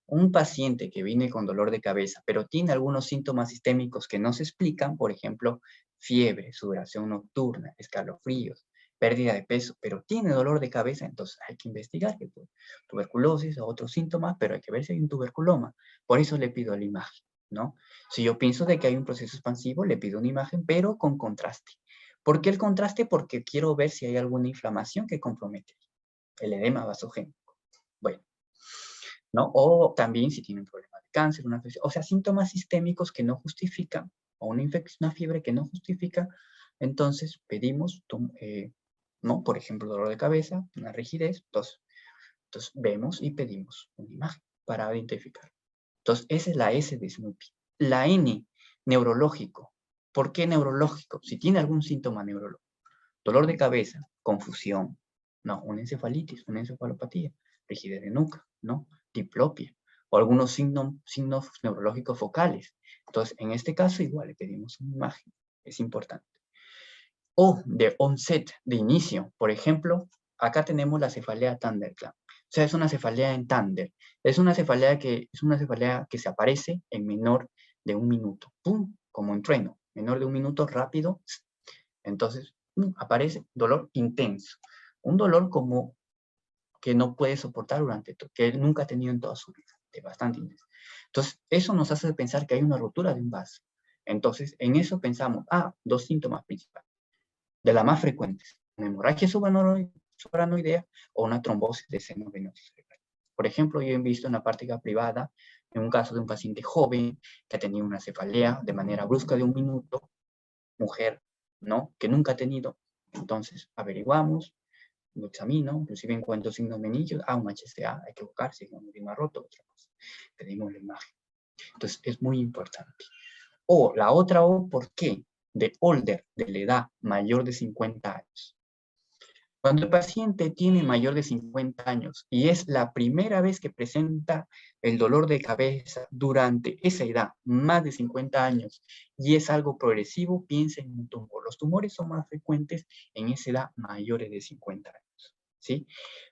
Un paciente que viene con dolor de cabeza, pero tiene algunos síntomas sistémicos que no se explican, por ejemplo, fiebre, sudoración nocturna, escalofríos, pérdida de peso, pero tiene dolor de cabeza, entonces hay que investigar que tuberculosis o otros síntomas, pero hay que ver si hay un tuberculoma. Por eso le pido la imagen, ¿no? Si yo pienso de que hay un proceso expansivo, le pido una imagen, pero con contraste. ¿Por qué el contraste? Porque quiero ver si hay alguna inflamación que compromete el edema vasogénico. Bueno, ¿no? O también si tienen problemas de cáncer, una infección, o sea, síntomas sistémicos que no justifican, o una infección, una fiebre que no justifica, entonces pedimos, ¿no? Por ejemplo, dolor de cabeza, una rigidez, entonces vemos y pedimos una imagen para identificar. Entonces, esa es la S de Snoopy. La N, neurológico. ¿Por qué neurológico? Si tiene algún síntoma neurológico. Dolor de cabeza, confusión, no, una encefalitis, una encefalopatía, rigidez de nuca, ¿no? Diplopia, o algunos signos neurológicos focales. Entonces, en este caso, igual le pedimos una imagen, es importante. O de onset, de inicio, por ejemplo, acá tenemos la cefalea Thunderclap. O sea, es una cefalea en Thunder. Es una cefalea que se aparece en menor de 1 minuto. ¡Pum! Como en trueno. Menor de 1 minuto, rápido. Entonces, aparece dolor intenso. Un dolor como que no puede soportar que él nunca ha tenido en toda su vida. De bastante intenso. Entonces, eso nos hace pensar que hay una rotura de un vaso. Entonces, en eso pensamos, 2 síntomas principales. De las más frecuentes, una hemorragia subaranoidea o una trombosis de seno venoso cerebral. Por ejemplo, yo he visto en la práctica privada, en un caso de un paciente joven que ha tenido una cefalea de manera brusca de 1 minuto, mujer, ¿no? Que nunca ha tenido. Entonces, averiguamos, lo examino, inclusive encuentro signos meningios, un HCA, hay que buscar si es un edema roto, otra cosa. Pedimos la imagen. Entonces, es muy importante. O la otra O, ¿por qué? De older, de la edad mayor de 50 años. Cuando el paciente tiene mayor de 50 años y es la primera vez que presenta el dolor de cabeza durante esa edad, más de 50 años, y es algo progresivo, piensa en un tumor. Los tumores son más frecuentes en esa edad mayores de 50 años, ¿sí?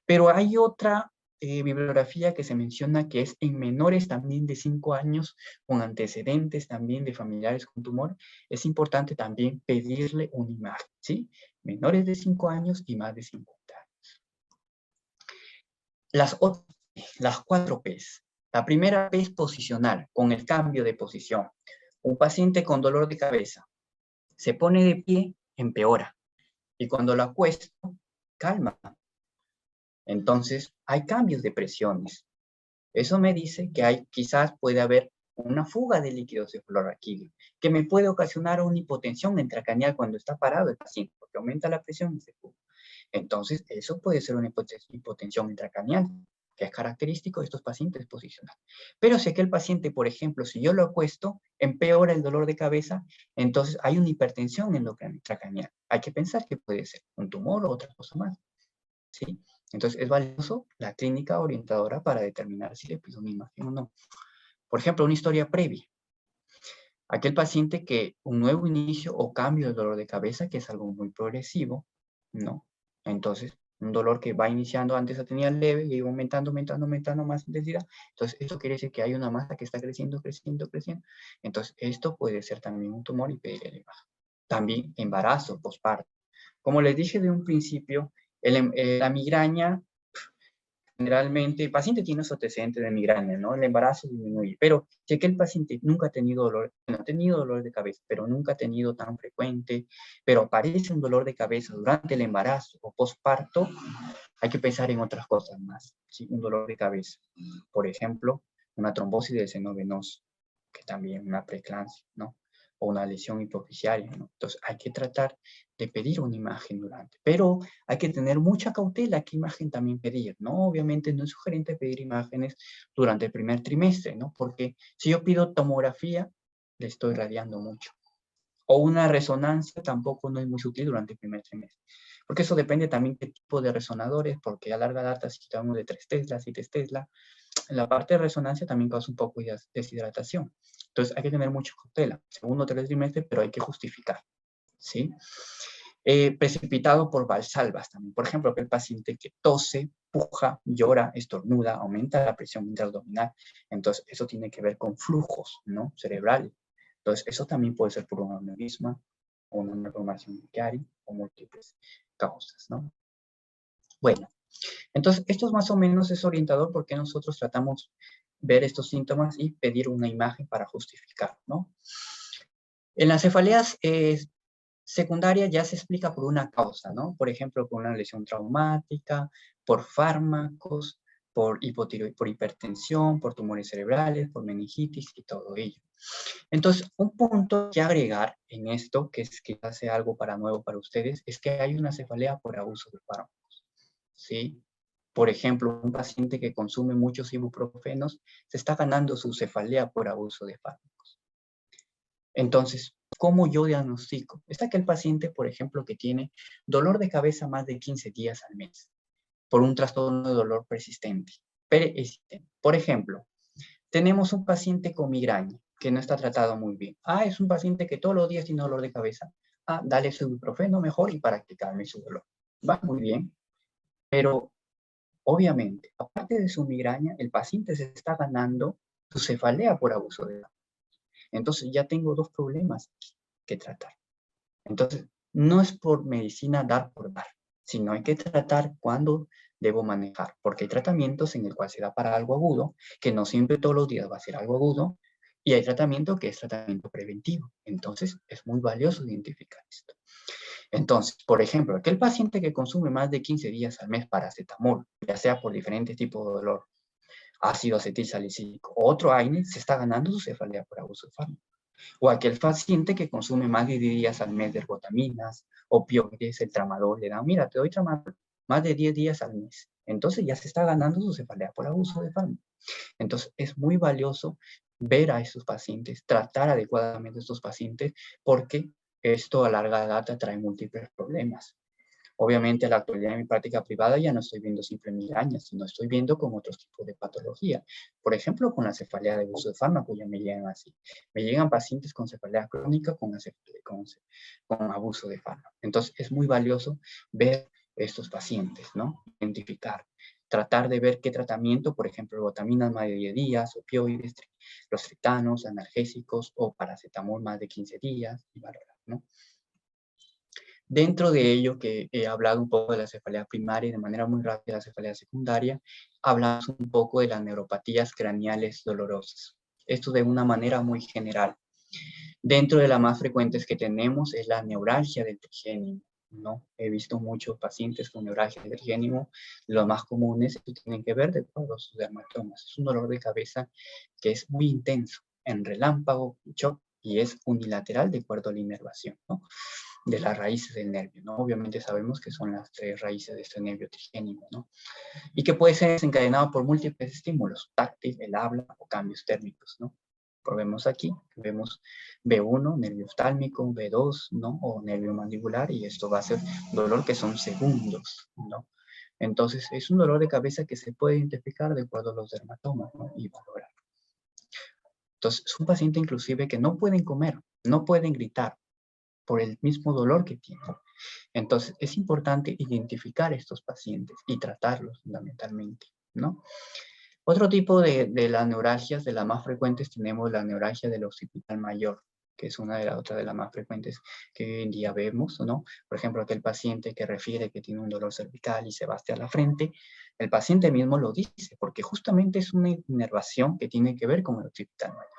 Pero hay otra bibliografía que se menciona que es en menores también de 5 años, con antecedentes también de familiares con tumor. Es importante también pedirle una imagen, ¿sí? Menores de 5 años y más de 50 años. Las 4 P's. La primera P es posicional, con el cambio de posición. Un paciente con dolor de cabeza se pone de pie, empeora. Y cuando lo acuesto, calma. Entonces, hay cambios de presiones. Eso me dice que quizás puede haber una fuga de líquido cefalorraquídeo, que me puede ocasionar una hipotensión intracraneal cuando está parado el paciente, porque aumenta la presión y se fuga. Entonces, eso puede ser una hipotensión intracraneal, que es característico de estos pacientes posicionales. Pero si aquel paciente, por ejemplo, si yo lo acuesto, empeora el dolor de cabeza, entonces hay una hipertensión intracraneal. Hay que pensar que puede ser un tumor o otra cosa más, ¿sí? Entonces, es valioso la clínica orientadora para determinar si le pido una imagen o no. Por ejemplo, una historia previa. Aquel paciente que un nuevo inicio o cambio del dolor de cabeza, que es algo muy progresivo, ¿no? Entonces, un dolor que va iniciando, antes tenía leve y va aumentando más intensidad. Entonces, esto quiere decir que hay una masa que está creciendo. Entonces, esto puede ser también un tumor y pedirle la imagen. También embarazo, posparto. Como les dije de un principio, la migraña, generalmente, el paciente tiene su antecedente de migraña, ¿no? El embarazo disminuye, pero si aquel paciente nunca ha tenido dolor, no ha tenido dolor de cabeza, pero nunca ha tenido tan frecuente, pero aparece un dolor de cabeza durante el embarazo o posparto, hay que pensar en otras cosas más, ¿sí? Un dolor de cabeza, por ejemplo, una trombosis del seno venoso, que también una preeclampsia, ¿no? O una lesión hipoficiaria, ¿no? Entonces hay que tratar de pedir una imagen durante, pero hay que tener mucha cautela qué imagen también pedir, ¿no? Obviamente no es sugerente pedir imágenes durante el primer trimestre, ¿no? Porque si yo pido tomografía, le estoy radiando mucho. O una resonancia tampoco no es muy sutil durante el primer trimestre. Porque eso depende también qué tipo de resonadores, porque a larga data, si estamos de 3 Tesla, 7 Tesla, la parte de resonancia también causa un poco de deshidratación. Entonces hay que tener mucha cautela, segundo o tercer trimestre, pero hay que justificar, ¿sí? Precipitado por valsalvas también. Por ejemplo, el paciente que tose, puja, llora, estornuda, aumenta la presión intraabdominal. Entonces, eso tiene que ver con flujos, ¿no? Cerebrales. Entonces, eso también puede ser por un aneurisma, o una malformación de Chiari, o múltiples causas, ¿no? Bueno, entonces, esto más o menos es orientador porque nosotros tratamos ver estos síntomas y pedir una imagen para justificar, ¿no? En las cefaleas secundarias ya se explica por una causa, ¿no? Por ejemplo, por una lesión traumática, por fármacos, por hipertensión, por tumores cerebrales, por meningitis y todo ello. Entonces, un punto que agregar en esto, que es que hace algo nuevo para ustedes, es que hay una cefalea por abuso de fármacos, ¿sí? Por ejemplo, un paciente que consume muchos ibuprofenos se está ganando su cefalea por abuso de fármacos. Entonces, ¿cómo yo diagnostico? Es aquel paciente, por ejemplo, que tiene dolor de cabeza más de 15 días al mes por un trastorno de dolor persistente. Por ejemplo, tenemos un paciente con migraña que no está tratado muy bien. Es un paciente que todos los días tiene dolor de cabeza. Dale su ibuprofeno mejor y para que calme su dolor. Va muy bien, pero obviamente, aparte de su migraña, el paciente se está ganando su cefalea por abuso de fármacos. Entonces ya tengo dos problemas que tratar. Entonces, no es por medicina dar por dar, sino hay que tratar cuándo debo manejar, porque hay tratamientos en el cual se da para algo agudo, que no siempre todos los días va a ser algo agudo, y hay tratamiento que es tratamiento preventivo. Entonces, es muy valioso identificar esto. Entonces, por ejemplo, aquel paciente que consume más de 15 días al mes paracetamol, ya sea por diferentes tipos de dolor, ácido acetilsalicílico. Otro AINE se está ganando su cefalea por abuso de fármaco. O aquel paciente que consume más de 10 días al mes de ergotaminas, opioides, el tramadol, le dan, mira, te doy tramadol más de 10 días al mes. Entonces ya se está ganando su cefalea por abuso de fármaco. Entonces es muy valioso ver a estos pacientes, tratar adecuadamente a estos pacientes, porque esto a larga data trae múltiples problemas. Obviamente, en la actualidad en mi práctica privada ya no estoy viendo simple migrañas, sino estoy viendo con otros tipos de patología. Por ejemplo, con la cefalea de uso de fármaco ya me llegan así. Me llegan pacientes con cefalea crónica con abuso de fármaco. Entonces, es muy valioso ver estos pacientes, ¿no? Identificar, tratar de ver qué tratamiento, por ejemplo, vitaminas más de 10 días, opioides, los triptanos, analgésicos o paracetamol más de 15 días y valorar, ¿no? Dentro de ello, que he hablado un poco de la cefalea primaria y de manera muy rápida la cefalea secundaria, hablamos un poco de las neuropatías craneales dolorosas. Esto de una manera muy general. Dentro de las más frecuentes que tenemos es la neuralgia del trigémino, ¿no? He visto muchos pacientes con neuralgia del trigémino. Los más comunes tienen que ver de todos sus dermatomas. Es un dolor de cabeza que es muy intenso, en relámpago, shock, y es unilateral de acuerdo a la inervación, ¿no? De las raíces del nervio, ¿no? Obviamente sabemos que son las 3 raíces de este nervio trigémino, ¿no? Y que puede ser desencadenado por múltiples estímulos, táctil, el habla o cambios térmicos, ¿no? Vemos aquí, vemos B1, nervio oftálmico, B2, ¿no? O nervio mandibular, y esto va a ser dolor que son segundos, ¿no? Entonces, es un dolor de cabeza que se puede identificar de acuerdo a los dermatomas, ¿no? Y valorar. Entonces, es un paciente inclusive que no pueden comer, no pueden gritar, por el mismo dolor que tienen. Entonces, es importante identificar estos pacientes y tratarlos fundamentalmente, ¿no? Otro tipo de las neuralgias, de las más frecuentes, tenemos la neuralgia del occipital mayor, que es una de las otras de las más frecuentes que hoy en día vemos, ¿no? Por ejemplo, aquel paciente que refiere que tiene un dolor cervical y se va hacia la frente, el paciente mismo lo dice, porque justamente es una inervación que tiene que ver con el occipital mayor,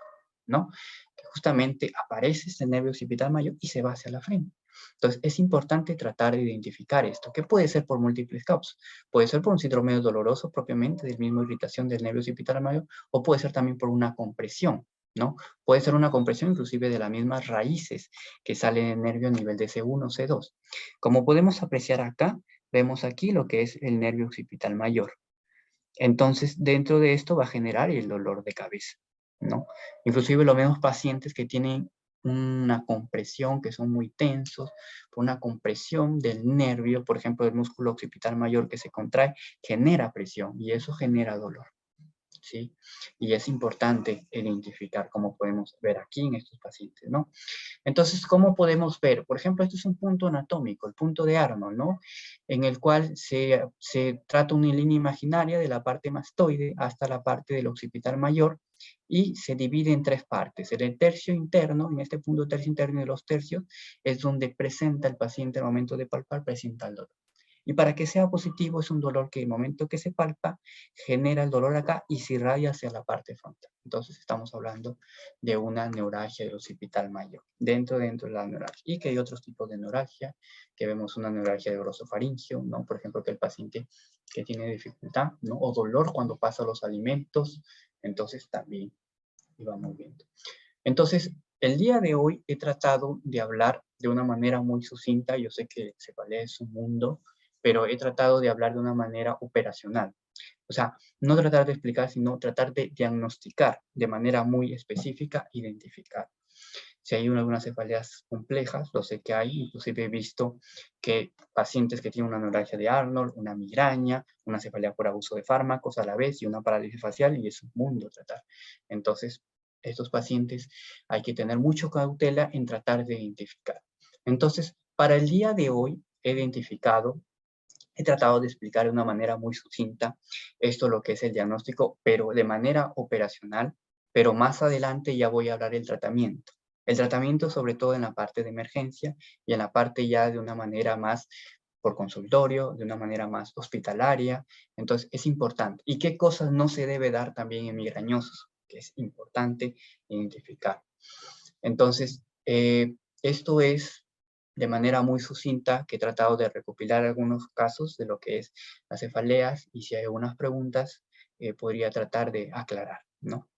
¿no? Que justamente aparece este nervio occipital mayor y se va hacia la frente. Entonces, es importante tratar de identificar esto, que puede ser por múltiples causas. Puede ser por un síndrome doloroso propiamente del mismo irritación del nervio occipital mayor, o puede ser también por una compresión, ¿no? Puede ser una compresión inclusive de las mismas raíces que salen del nervio a nivel de C1 o C2. Como podemos apreciar acá, vemos aquí lo que es el nervio occipital mayor. Entonces, dentro de esto va a generar el dolor de cabeza, ¿no? Inclusive lo vemos pacientes que tienen una compresión, que son muy tensos, una compresión del nervio, por ejemplo, del músculo occipital mayor que se contrae, genera presión y eso genera dolor, ¿sí? Y es importante identificar, como podemos ver aquí en estos pacientes, ¿no? Entonces, ¿cómo podemos ver? Por ejemplo, este es un punto anatómico, el punto de Arnold, ¿no? En el cual se trata una línea imaginaria de la parte mastoide hasta la parte del occipital mayor y se divide en 3 partes. En el tercio interno, en este punto tercio interno de los tercios, es donde presenta el paciente al momento de palpar, presenta el dolor. Y para que sea positivo es un dolor que el momento que se palpa genera el dolor acá y se irradia hacia la parte frontal. Entonces estamos hablando de una neuralgia del occipital mayor, dentro de la neuralgia. Y que hay otros tipos de neuralgia, que vemos una neuralgia de glosofaringeo, ¿no? Por ejemplo, que el paciente que tiene dificultad, ¿no? O dolor cuando pasa los alimentos, entonces también íbamos viendo. Entonces, el día de hoy he tratado de hablar de una manera muy sucinta. Yo sé que cefalea es un mundo, pero he tratado de hablar de una manera operacional. O sea, no tratar de explicar, sino tratar de diagnosticar de manera muy específica, identificar. Si hay algunas cefaleas complejas, lo sé que hay, inclusive he visto que pacientes que tienen una neuralgia de Arnold, una migraña, una cefalea por abuso de fármacos a la vez y una parálisis facial, y es un mundo tratar. Entonces, estos pacientes hay que tener mucho cautela en tratar de identificar. Entonces, para el día de hoy he identificado, he tratado de explicar de una manera muy sucinta esto lo que es el diagnóstico, pero de manera operacional, pero más adelante ya voy a hablar del tratamiento. El tratamiento sobre todo en la parte de emergencia y en la parte ya de una manera más por consultorio, de una manera más hospitalaria. Entonces es importante. ¿Y qué cosas no se debe dar también en migrañosos? Que es importante identificar. Entonces, esto es de manera muy sucinta que he tratado de recopilar algunos casos de lo que es las cefaleas, y si hay algunas preguntas, podría tratar de aclarar, ¿no?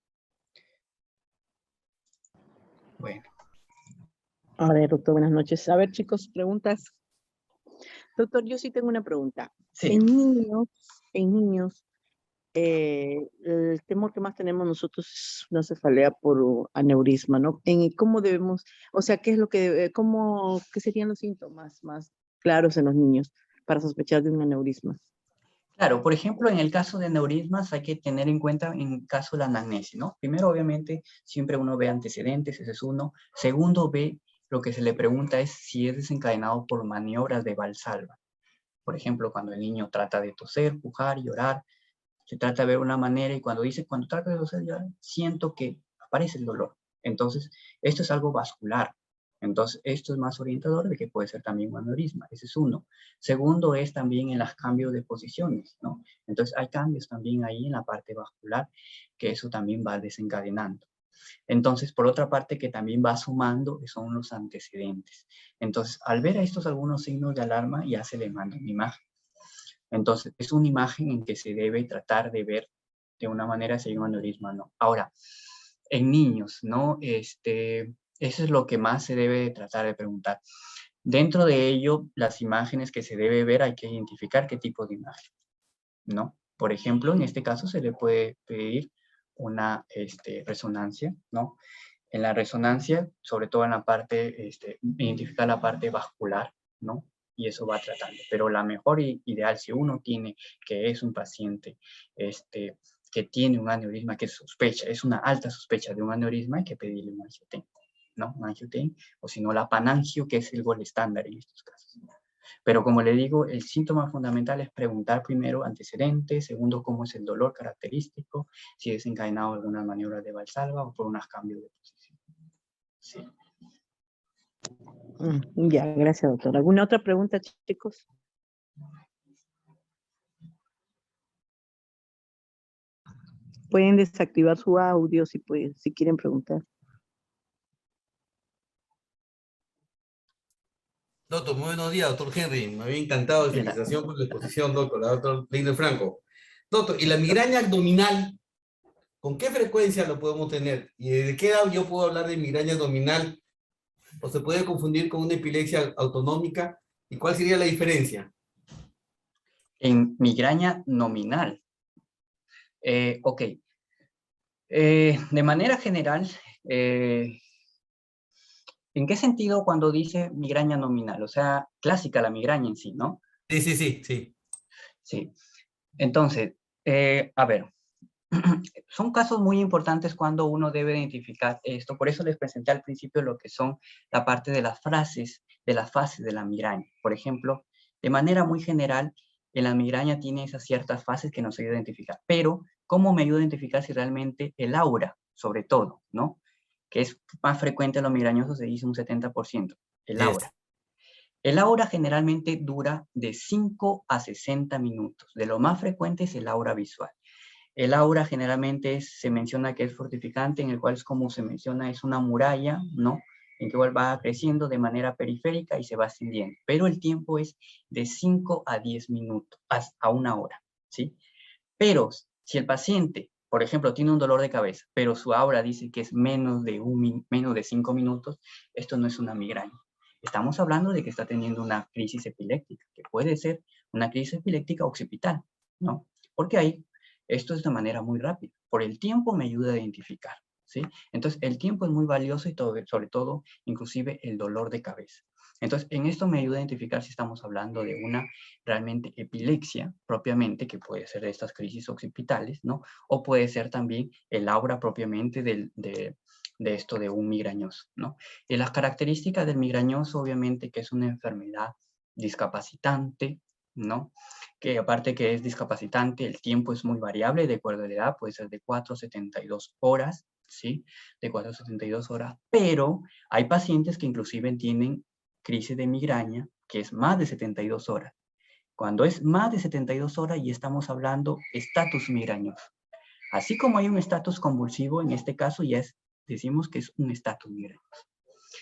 Bueno. A ver, doctor, buenas noches. A ver, chicos, preguntas. Doctor, yo sí tengo una pregunta. Sí. En niños, el temor que más tenemos nosotros es una cefalea por aneurisma, ¿no? ¿Cómo debemos, o sea, qué es lo que, qué serían los síntomas más claros en los niños para sospechar de un aneurisma? Claro, por ejemplo, en el caso de aneurismas hay que tener en cuenta en caso de la anamnesis, ¿no? Primero, obviamente, siempre uno ve antecedentes, ese es uno. Segundo, ve lo que se le pregunta es si es desencadenado por maniobras de Valsalva. Por ejemplo, cuando el niño trata de toser, pujar, llorar, se trata de ver una manera y cuando trata de toser, llorar, siento que aparece el dolor. Entonces, esto es algo vascular. Entonces, esto es más orientador de que puede ser también un aneurisma. Ese es uno. Segundo es también en los cambios de posiciones, ¿no? Entonces, hay cambios también ahí en la parte vascular que eso también va desencadenando. Entonces, por otra parte, que también va sumando son los antecedentes. Entonces, al ver a estos algunos signos de alarma, ya se le manda una imagen. Entonces, es una imagen en que se debe tratar de ver de una manera si hay un aneurisma o no. Ahora, en niños, ¿no? Eso es lo que más se debe tratar de preguntar. Dentro de ello, las imágenes que se debe ver, hay que identificar qué tipo de imagen, ¿no? Por ejemplo, en este caso se le puede pedir una resonancia, ¿no? En la resonancia, sobre todo en la parte, identificar la parte vascular, ¿no? Y eso va tratando. Pero la mejor ideal, si uno tiene que es un paciente que tiene un aneurisma, que sospecha, es una alta sospecha de un aneurisma, hay que pedirle un angiotensin, ¿no? Un angiotensin, o si no, la panangio, que es el gol estándar en estos casos. Pero como le digo, el síntoma fundamental es preguntar primero antecedentes, segundo, cómo es el dolor característico, si es desencadenado alguna maniobra de Valsalva o por unos cambios de posición. Sí. Ya, gracias, doctor. ¿Alguna otra pregunta, chicos? Pueden desactivar su audio si quieren preguntar. Doctor, muy buenos días, doctor Henry. Me había encantado la felicitación por la exposición, doctor, la doctor Leiner Franco. Doctor, ¿y la migraña abdominal, con qué frecuencia lo podemos tener? ¿Y desde qué edad yo puedo hablar de migraña abdominal? ¿O se puede confundir con una epilepsia autonómica? ¿Y cuál sería la diferencia? En migraña nominal. Ok. De manera general, ¿en qué sentido cuando dice migraña nominal? O sea, clásica la migraña en sí, ¿no? Sí. Sí. Entonces, a ver, son casos muy importantes cuando uno debe identificar esto. Por eso les presenté al principio lo que son la parte de las frases, de las fases de la migraña. Por ejemplo, de manera muy general, en la migraña tiene esas ciertas fases que nos ayuda a identificar. Pero, ¿cómo me ayuda a identificar si realmente el aura, sobre todo, ¿no? Que es más frecuente en los migrañosos, se dice un 70%, el aura. El aura generalmente dura de 5 a 60 minutos. De lo más frecuente es el aura visual. El aura generalmente se menciona que es fortificante, en el cual es como se menciona, es una muralla, ¿no? En que igual va creciendo de manera periférica y se va ascendiendo. Pero el tiempo es de 5 a 10 minutos, a una hora, ¿sí? Pero si el paciente, por ejemplo, tiene un dolor de cabeza, pero su aura dice que es menos de 5 minutos, esto no es una migraña. Estamos hablando de que está teniendo una crisis epiléptica, que puede ser una crisis epiléptica occipital, ¿no? Porque ahí esto es de manera muy rápida. Por el tiempo me ayuda a identificar, ¿sí? Entonces, el tiempo es muy valioso y sobre todo, inclusive, el dolor de cabeza. Entonces, en esto me ayuda a identificar si estamos hablando de una realmente epilepsia propiamente, que puede ser de estas crisis occipitales, ¿no? O puede ser también el aura propiamente de esto de un migrañoso, ¿no? Y las características del migrañoso, obviamente, que es una enfermedad discapacitante, ¿no? Que aparte que es discapacitante, el tiempo es muy variable de acuerdo a la edad, puede ser de 4 a 72 horas, ¿sí? De 4 a 72 horas, pero hay pacientes que inclusive tienen crisis de migraña, que es más de 72 horas. Cuando es más de 72 horas y estamos hablando estatus migrañoso. Así como hay un estatus convulsivo, en este caso ya decimos que es un estatus migrañoso.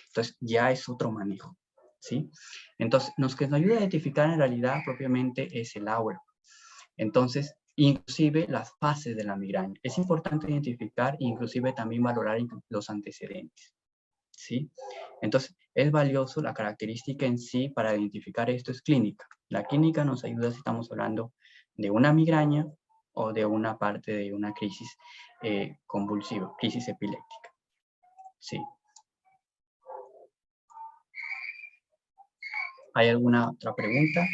Entonces ya es otro manejo, ¿sí? Entonces, lo que nos ayuda a identificar en realidad propiamente es el aura. Entonces, inclusive las fases de la migraña. Es importante identificar e inclusive también valorar los antecedentes, ¿sí? Entonces, es valioso la característica en sí para identificar esto es clínica. La clínica nos ayuda si estamos hablando de una migraña o de una parte de una crisis convulsiva, crisis epiléptica, ¿sí? ¿Hay alguna otra pregunta?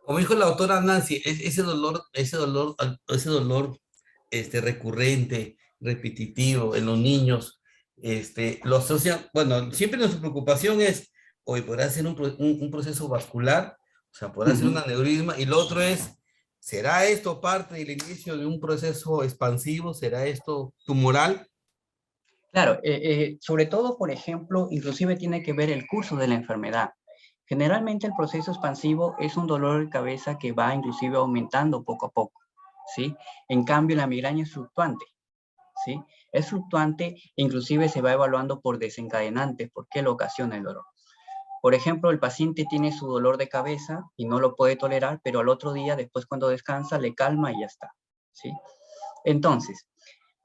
Como dijo la doctora Nancy, ese dolor recurrente, repetitivo en los niños, lo asocian, bueno, siempre nuestra preocupación es, hoy podrá ser un proceso vascular, o sea, podrá ser un aneurisma, y lo otro es, ¿será esto parte del inicio de un proceso expansivo? ¿Será esto tumoral? Claro, sobre todo, por ejemplo, inclusive tiene que ver el curso de la enfermedad. Generalmente el proceso expansivo es un dolor de cabeza que va inclusive aumentando poco a poco, ¿sí? En cambio, la migraña es fluctuante, ¿sí? Es fluctuante, inclusive se va evaluando por desencadenantes, por qué lo ocasiona el dolor. Por ejemplo, el paciente tiene su dolor de cabeza y no lo puede tolerar, pero al otro día, después cuando descansa, le calma y ya está, ¿sí? Entonces,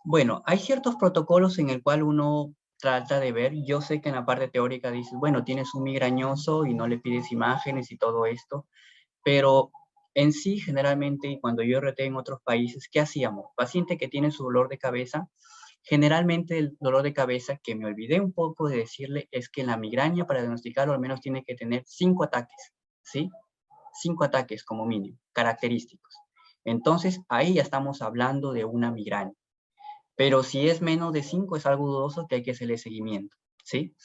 bueno, hay ciertos protocolos en el cual uno trata de ver. Yo sé que en la parte teórica dices, bueno, tienes un migrañoso y no le pides imágenes y todo esto, pero en sí, generalmente, cuando yo RT en otros países, ¿qué hacíamos? Paciente que tiene su dolor de cabeza, generalmente el dolor de cabeza, que me olvidé un poco de decirle, es que la migraña para diagnosticarlo al menos tiene que tener 5 ataques, ¿sí? 5 ataques como mínimo, característicos. Entonces, ahí ya estamos hablando de una migraña. Pero si es menos de 5 es algo dudoso que hay que hacerle seguimiento, ¿sí?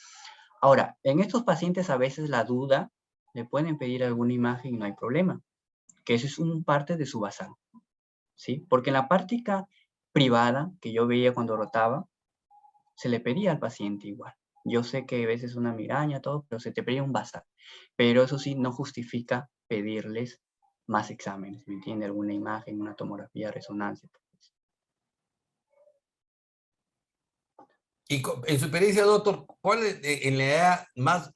Ahora, en estos pacientes a veces la duda, le pueden pedir alguna imagen y no hay problema, que eso es un parte de su basal, ¿sí? Porque en la práctica privada que yo veía cuando rotaba, se le pedía al paciente igual. Yo sé que a veces una migraña, todo, pero se te pedía un basal. Pero eso sí, no justifica pedirles más exámenes, ¿me entiende? Alguna imagen, una tomografía, resonancia. Y en su experiencia, doctor, ¿cuál es en la edad más,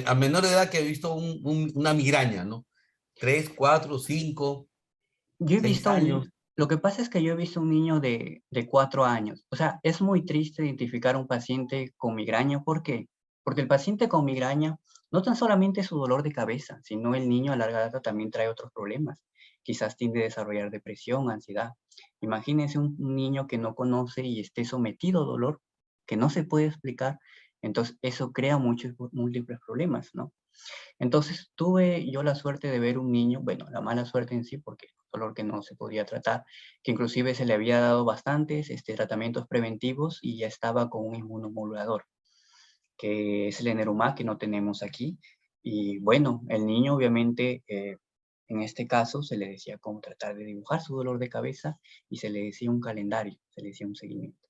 a menor edad que ha visto una migraña, ¿no? 3, 4, 5, Yo he 6 visto años. lo que pasa es que yo he visto un niño de 4 años. O sea, es muy triste identificar a un paciente con migraña. ¿Por qué? Porque el paciente con migraña no tan solamente su dolor de cabeza, sino el niño a larga data también trae otros problemas. Quizás tiende a desarrollar depresión, ansiedad. Imagínense un niño que no conoce y esté sometido a dolor que no se puede explicar. Entonces, eso crea muchos múltiples problemas, ¿no? Entonces tuve yo la suerte de ver un niño, bueno, la mala suerte en sí, porque dolor que no se podía tratar, que inclusive se le había dado bastantes tratamientos preventivos y ya estaba con un inmunomodulador, que es el Enerumab que no tenemos aquí. Y bueno, el niño obviamente, en este caso, se le decía cómo tratar de dibujar su dolor de cabeza y se le decía un calendario, se le decía un seguimiento.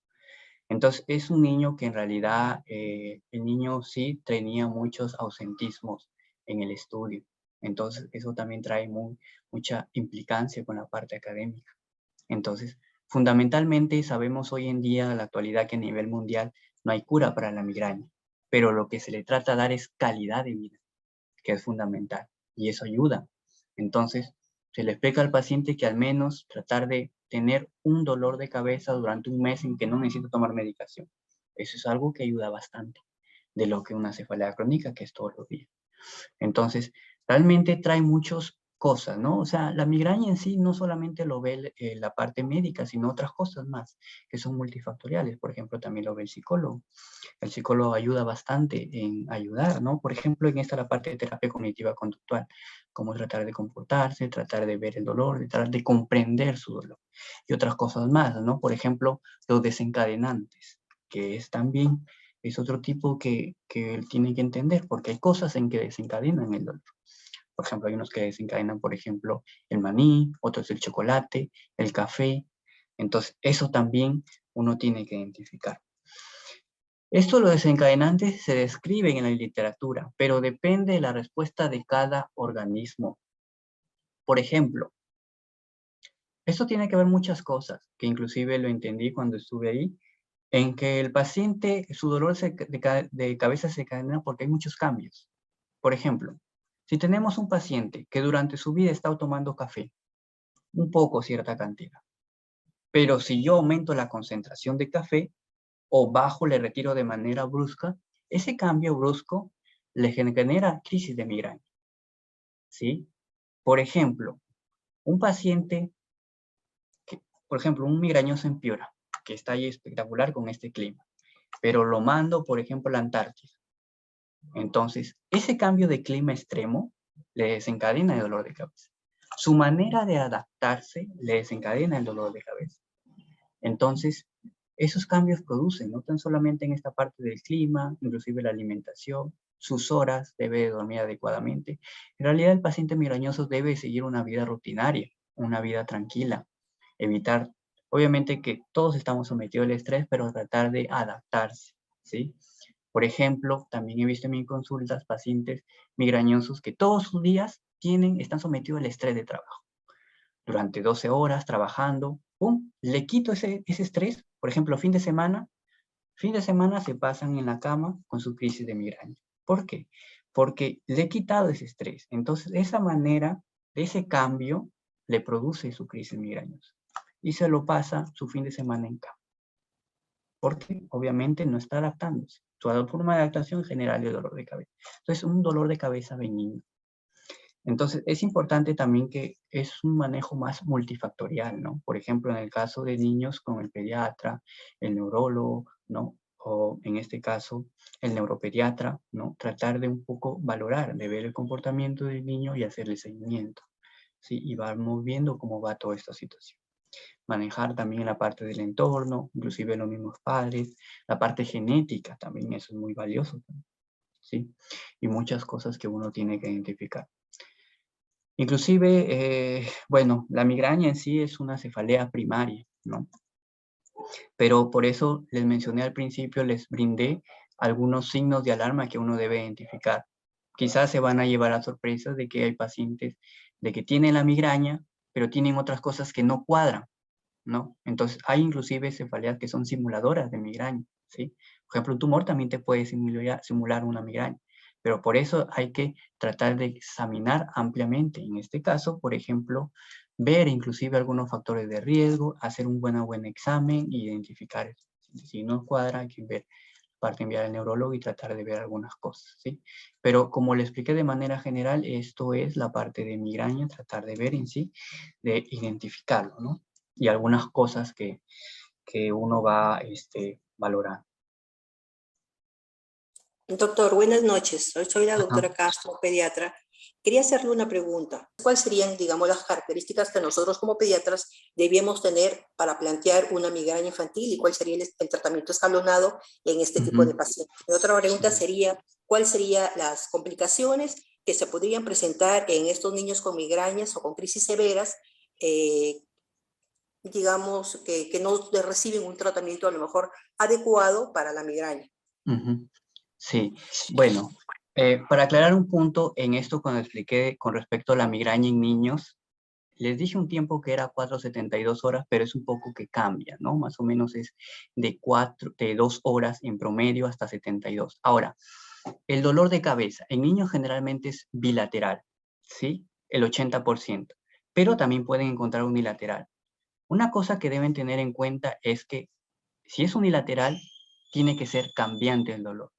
Entonces, es un niño que en realidad, el niño sí tenía muchos ausentismos en el estudio. Entonces, eso también trae mucha implicancia con la parte académica. Entonces, fundamentalmente sabemos hoy en día, en la actualidad, que a nivel mundial no hay cura para la migraña, pero lo que se le trata de dar es calidad de vida, que es fundamental, y eso ayuda. Entonces, se le explica al paciente que al menos tratar de tener un dolor de cabeza durante un mes en que no necesita tomar medicación. Eso es algo que ayuda bastante de lo que una cefalea crónica, que es todos los días. Entonces, realmente trae muchas cosas, ¿no? O sea, la migraña en sí no solamente lo ve la parte médica, sino otras cosas más, que son multifactoriales. Por ejemplo, también lo ve el psicólogo. El psicólogo ayuda bastante en ayudar, ¿no? Por ejemplo, en esta la parte de terapia cognitiva conductual, cómo tratar de comportarse, tratar de ver el dolor, tratar de comprender su dolor y otras cosas más, ¿no? Por ejemplo, los desencadenantes, que es también, es otro tipo que él tiene que entender, porque hay cosas en que desencadenan el dolor. Por ejemplo, hay unos que desencadenan, por ejemplo, el maní, otros el chocolate, el café. Entonces, eso también uno tiene que identificar. Esto, los desencadenantes, se describen en la literatura, pero depende de la respuesta de cada organismo. Por ejemplo, esto tiene que ver muchas cosas, que inclusive lo entendí cuando estuve ahí, en que el paciente, su dolor de cabeza se cadena porque hay muchos cambios. Por ejemplo, Si tenemos un paciente que durante su vida está tomando café, un poco, cierta cantidad, pero si yo aumento la concentración de café o bajo, le retiro de manera brusca, ese cambio brusco le genera crisis de migraña, ¿sí? Por ejemplo, un paciente, por ejemplo, un migrañoso en Piura, que está ahí espectacular con este clima, pero lo mando, por ejemplo, a la Antártida. Entonces, ese cambio de clima extremo le desencadena el dolor de cabeza. Su manera de adaptarse le desencadena el dolor de cabeza. Entonces, esos cambios producen, no tan solamente en esta parte del clima, inclusive la alimentación, sus horas, debe dormir adecuadamente. En realidad, el paciente migrañoso debe seguir una vida rutinaria, una vida tranquila, evitar, obviamente que todos estamos sometidos al estrés, pero tratar de adaptarse, ¿sí? Por ejemplo, también he visto en mis consultas pacientes migrañosos que todos sus días están sometidos al estrés de trabajo. Durante 12 horas trabajando, ¡pum!, le quito ese estrés. Por ejemplo, fin de semana se pasan en la cama con su crisis de migraña. ¿Por qué? Porque le he quitado ese estrés. Entonces, de esa manera, ese cambio le produce su crisis migrañosa. Y se lo pasa su fin de semana en cama. Porque obviamente no está adaptándose. Su forma de adaptación genera el dolor de cabeza. Entonces, un dolor de cabeza benigno. Entonces, es importante también que es un manejo más multifactorial, ¿no? Por ejemplo, en el caso de niños con el pediatra, el neurólogo, ¿no? O en este caso, el neuropediatra, ¿no? Tratar de un poco valorar, de ver el comportamiento del niño y hacerle seguimiento, ¿sí? Y vamos viendo cómo va toda esta situación. Manejar también la parte del entorno, inclusive los mismos padres, la parte genética también, eso es muy valioso, ¿sí? Y muchas cosas que uno tiene que identificar. Inclusive, bueno, la migraña en sí es una cefalea primaria, ¿no? Pero por eso les mencioné al principio, les brindé algunos signos de alarma que uno debe identificar. Quizás se van a llevar a sorpresas de que hay pacientes de que tienen la migraña, pero tienen otras cosas que no cuadran, ¿no? Entonces, hay inclusive cefaleas que son simuladoras de migraña, ¿sí? Por ejemplo, un tumor también te puede simular una migraña, pero por eso hay que tratar de examinar ampliamente. En este caso, por ejemplo, ver inclusive algunos factores de riesgo, hacer un buen examen e identificar. Si no cuadra, hay que ver parte enviar al neurólogo y tratar de ver algunas cosas, ¿sí? Pero como le expliqué de manera general, esto es la parte de migraña, tratar de ver en sí, de identificarlo, ¿no? Y algunas cosas que uno va valorando. Doctor, buenas noches. Soy la doctora Ajá. Castro, pediatra. Quería hacerle una pregunta. ¿Cuáles serían, digamos, las características que nosotros como pediatras debíamos tener para plantear una migraña infantil y cuál sería el tratamiento escalonado en este tipo de pacientes? Y otra pregunta sería, ¿cuáles serían las complicaciones que se podrían presentar en estos niños con migrañas o con crisis severas, digamos, que no reciben un tratamiento a lo mejor adecuado para la migraña? Sí, bueno, para aclarar un punto en esto cuando expliqué con respecto a la migraña en niños, les dije un tiempo que era 4,72 horas, pero es un poco que cambia, ¿no? Más o menos es de 2 horas en promedio hasta 72. Ahora, el dolor de cabeza en niños generalmente es bilateral, ¿sí? El 80%, pero también pueden encontrar unilateral. Una cosa que deben tener en cuenta es que si es unilateral, tiene que ser cambiante el dolor.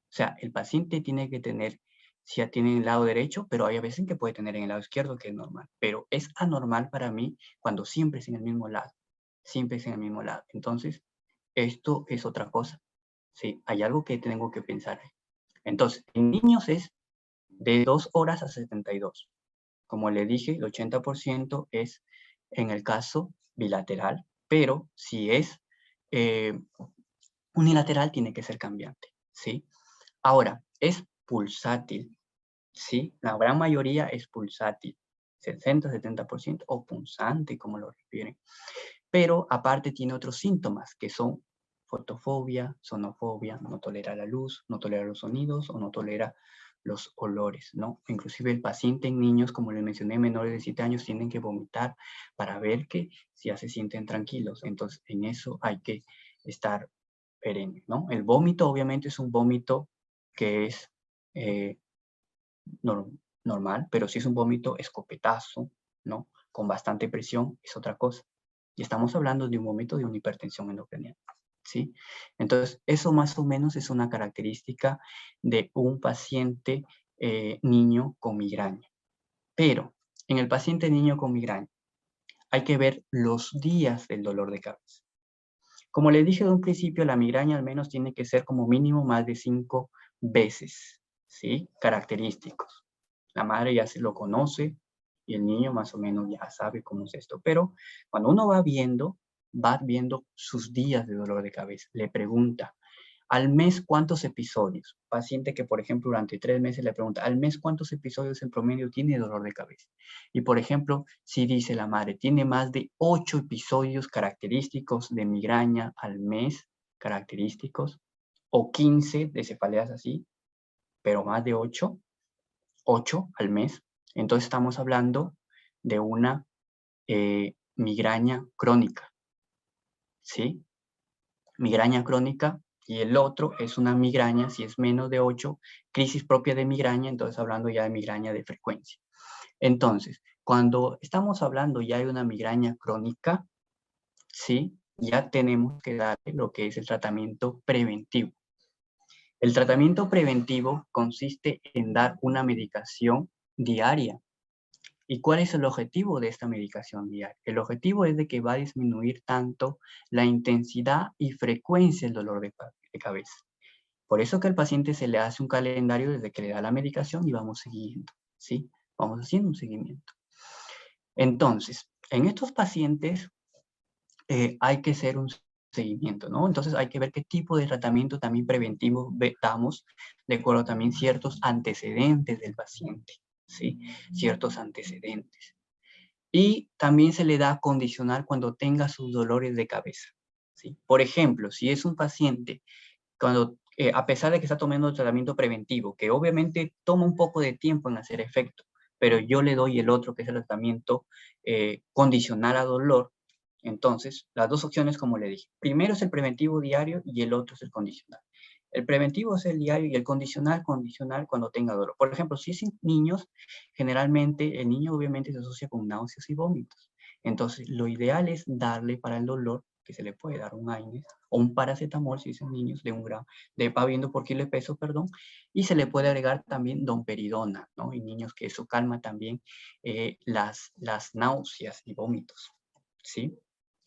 O sea, el paciente tiene que tener, si ya tiene en el lado derecho, pero hay veces que puede tener en el lado izquierdo, que es normal. Pero es anormal para mí cuando siempre es en el mismo lado. Siempre es en el mismo lado. Entonces, esto es otra cosa. Sí, hay algo que tengo que pensar. Entonces, en niños es de 2 horas a 72. Como le dije, el 80% es en el caso bilateral, pero si es unilateral, tiene que ser cambiante, ¿sí? Ahora, es pulsátil, ¿sí? La gran mayoría es pulsátil, 60-70%, o punzante, como lo refieren. Pero aparte tiene otros síntomas, que son fotofobia, sonofobia, no tolera la luz, no tolera los sonidos, o no tolera los olores, ¿no? Inclusive el paciente en niños, como les mencioné, menores de 7 años, tienen que vomitar para ver que ya se sienten tranquilos. Entonces, en eso hay que estar perenne, ¿no? El vómito, obviamente, es un vómito que es normal, pero si es un vómito escopetazo, ¿no? Con bastante presión, es otra cosa. Y estamos hablando de un vómito de una hipertensión endocrinal, ¿sí? Entonces, eso más o menos es una característica de un paciente niño con migraña. Pero en el paciente niño con migraña hay que ver los días del dolor de cabeza. Como les dije de un principio, la migraña al menos tiene que ser como mínimo más de 5 veces, ¿sí? Característicos. La madre ya se lo conoce y el niño más o menos ya sabe cómo es esto. Pero cuando uno va viendo sus días de dolor de cabeza. Le pregunta, al mes, ¿cuántos episodios? Paciente que, por ejemplo, durante 3 meses le pregunta, al mes, ¿cuántos episodios en promedio tiene dolor de cabeza? Y, por ejemplo, si dice la madre, tiene más de 8 episodios característicos de migraña al mes, característicos, o 15 de cefaleas así, pero más de 8 al mes, entonces estamos hablando de una migraña crónica, ¿sí? Migraña crónica. Y el otro es una migraña, si es menos de 8, crisis propia de migraña, entonces hablando ya de migraña de frecuencia. Entonces, cuando estamos hablando ya de una migraña crónica, ¿sí? Ya tenemos que darle lo que es el tratamiento preventivo. El tratamiento preventivo consiste en dar una medicación diaria. ¿Y cuál es el objetivo de esta medicación diaria? El objetivo es de que va a disminuir tanto la intensidad y frecuencia del dolor de cabeza. Por eso que al paciente se le hace un calendario desde que le da la medicación y vamos siguiendo, ¿sí? Vamos haciendo un seguimiento. Entonces, en estos pacientes hay que hacer un seguimiento, ¿no? Entonces hay que ver qué tipo de tratamiento también preventivo damos, de acuerdo también ciertos antecedentes del paciente, ¿sí? Ciertos antecedentes. Y también se le da condicional cuando tenga sus dolores de cabeza, ¿sí? Por ejemplo, si es un paciente, cuando, a pesar de que está tomando el tratamiento preventivo, que obviamente toma un poco de tiempo en hacer efecto, pero yo le doy el otro, que es el tratamiento condicional a dolor, entonces, las dos opciones, como le dije, primero es el preventivo diario y el otro es el condicional. El preventivo es el diario y el condicional cuando tenga dolor. Por ejemplo, si es en niños, generalmente el niño obviamente se asocia con náuseas y vómitos. Entonces, lo ideal es darle para el dolor, que se le puede dar un AINES o un paracetamol si es en niños de 1 gramo, va viendo por kilo de peso, perdón, y se le puede agregar también domperidona, ¿no? En niños que eso calma también las náuseas y vómitos, ¿sí?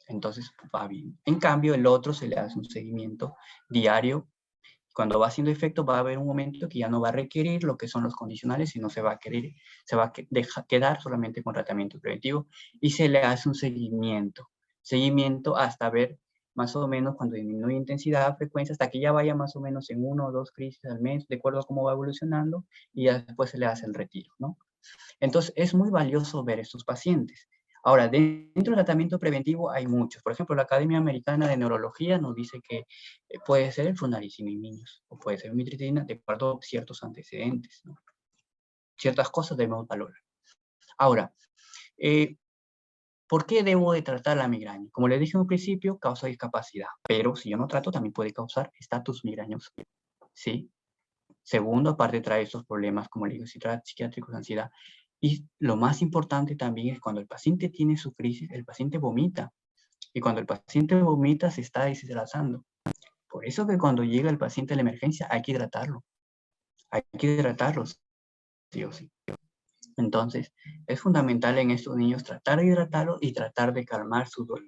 Entonces va bien. En cambio, el otro se le hace un seguimiento diario. Cuando va haciendo efecto, va a haber un momento que ya no va a requerir lo que son los condicionales, sino se va a quedar solamente con tratamiento preventivo y se le hace un seguimiento hasta ver más o menos cuando disminuye intensidad, frecuencia, hasta que ya vaya más o menos en 1 o 2 crisis al mes, de acuerdo a cómo va evolucionando, y ya después se le hace el retiro, ¿no? Entonces, es muy valioso ver estos pacientes. Ahora, dentro del tratamiento preventivo hay muchos. Por ejemplo, la Academia Americana de Neurología nos dice que puede ser el flunarizina en niños o puede ser mitriptilina de acuerdo a ciertos antecedentes, ¿no? Ciertas cosas debemos valorar. Ahora, ¿por qué debo de tratar la migraña? Como les dije en un principio, causa discapacidad, pero si yo no trato también puede causar estatus migrañoso, ¿sí? Segundo, aparte trae estos problemas como el psiquiátricos, ansiedad. Y lo más importante también es cuando el paciente tiene su crisis, el paciente vomita. Y cuando el paciente vomita, se está deshidratando. Por eso que cuando llega el paciente a la emergencia, hay que hidratarlo. Hay que hidratarlo, sí o sí. Entonces, es fundamental en estos niños tratar de hidratarlo y tratar de calmar su dolor.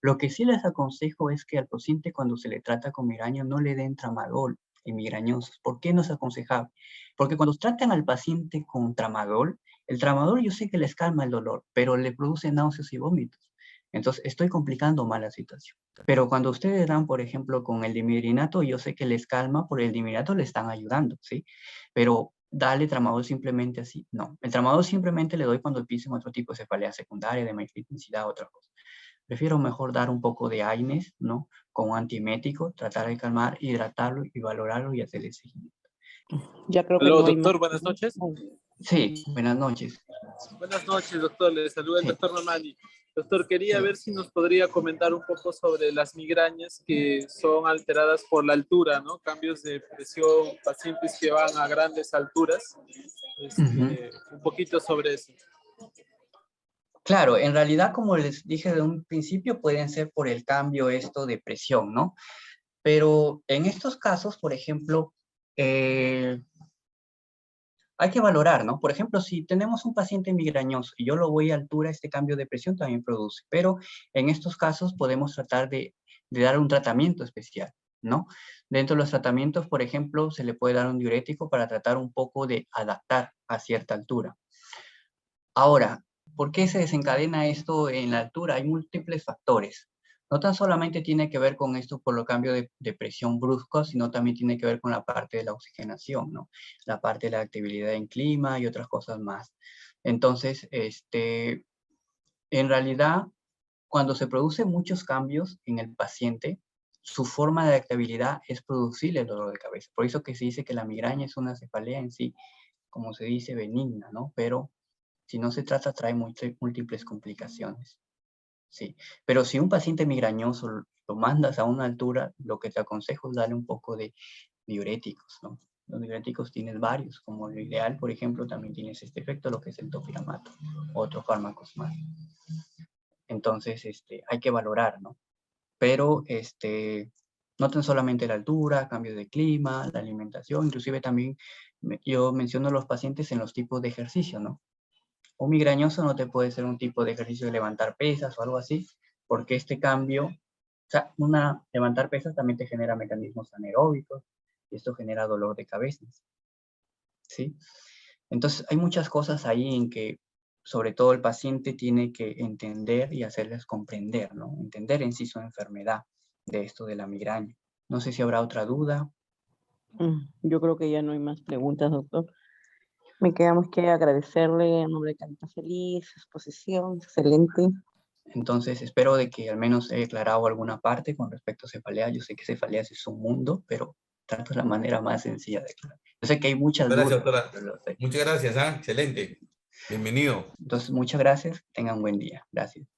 Lo que sí les aconsejo es que al paciente cuando se le trata con migraña no le den tramadol en migrañosos. ¿Por qué no es aconsejable? Porque cuando tratan al paciente con tramadol, el tramadol yo sé que les calma el dolor, pero le produce náuseas y vómitos. Entonces estoy complicando más la situación. Pero cuando ustedes dan, por ejemplo, con el dimidrinato, yo sé que les calma, por el dimidrinato le están ayudando, ¿sí? Pero darle tramadol simplemente así, no. El tramadol simplemente le doy cuando empiecen otro tipo de cefalea secundaria, de mayor intensidad, otra cosa. Prefiero mejor dar un poco de AINES, ¿no? Con un antiemético, tratar de calmar, hidratarlo y valorarlo y hacerle seguimiento. Ya creo que Aló, no hay doctor, más. buenas noches. Sí, buenas noches. Buenas noches, doctor. Le saluda el Sí. doctor Mamani. Doctor, quería Sí. ver si nos podría comentar un poco sobre las migrañas que son alteradas por la altura, ¿no? Cambios de presión, pacientes que van a grandes alturas. un poquito sobre eso. Claro, en realidad, como les dije de un principio, pueden ser por el cambio de presión, ¿no? Pero en estos casos, por ejemplo, hay que valorar, ¿no? Por ejemplo, si tenemos un paciente migrañoso y yo lo voy a altura, este cambio de presión también produce. Pero en estos casos podemos tratar de dar un tratamiento especial, ¿no? Dentro de los tratamientos, por ejemplo, se le puede dar un diurético para tratar un poco de adaptar a cierta altura. Ahora, ¿por qué se desencadena esto en la altura? Hay múltiples factores. No tan solamente tiene que ver con esto por lo cambio de presión brusco, sino también tiene que ver con la parte de la oxigenación, ¿no? La parte de la actividad en clima y otras cosas más. Entonces, en realidad, cuando se producen muchos cambios en el paciente, su forma de adaptabilidad es producir el dolor de cabeza. Por eso que se dice que la migraña es una cefalea en sí, como se dice, benigna, ¿no? Pero si no se trata, trae múltiples complicaciones. Sí, pero si un paciente migrañoso lo mandas a una altura, lo que te aconsejo es darle un poco de diuréticos, ¿no? Los diuréticos tienes varios, como lo ideal, por ejemplo, también tienes este efecto, lo que es el topiramato, otros fármacos más. Entonces, hay que valorar, ¿no? Pero, no tan solamente la altura, cambio de clima, la alimentación, inclusive también yo menciono a los pacientes en los tipos de ejercicio, ¿no? Un migrañoso no te puede hacer un tipo de ejercicio de levantar pesas o algo así, porque este cambio, o sea, levantar pesas también te genera mecanismos anaeróbicos y esto genera dolor de cabeza, ¿sí? Entonces, hay muchas cosas ahí en que, sobre todo el paciente tiene que entender y hacerles comprender, ¿no? Entender en sí su enfermedad de esto de la migraña. No sé si habrá otra duda. Yo creo que ya no hay más preguntas, doctor. Me queda más que agradecerle en nombre de Carita Feliz, su exposición, excelente. Entonces, espero de que al menos he aclarado alguna parte con respecto a cefalea. Yo sé que cefalea es un mundo, pero trato la manera más sencilla de aclarar. Yo sé que hay muchas Gracias, dudas. doctora. Muchas gracias, excelente. Bienvenido. Entonces, muchas gracias. Tengan un buen día. Gracias.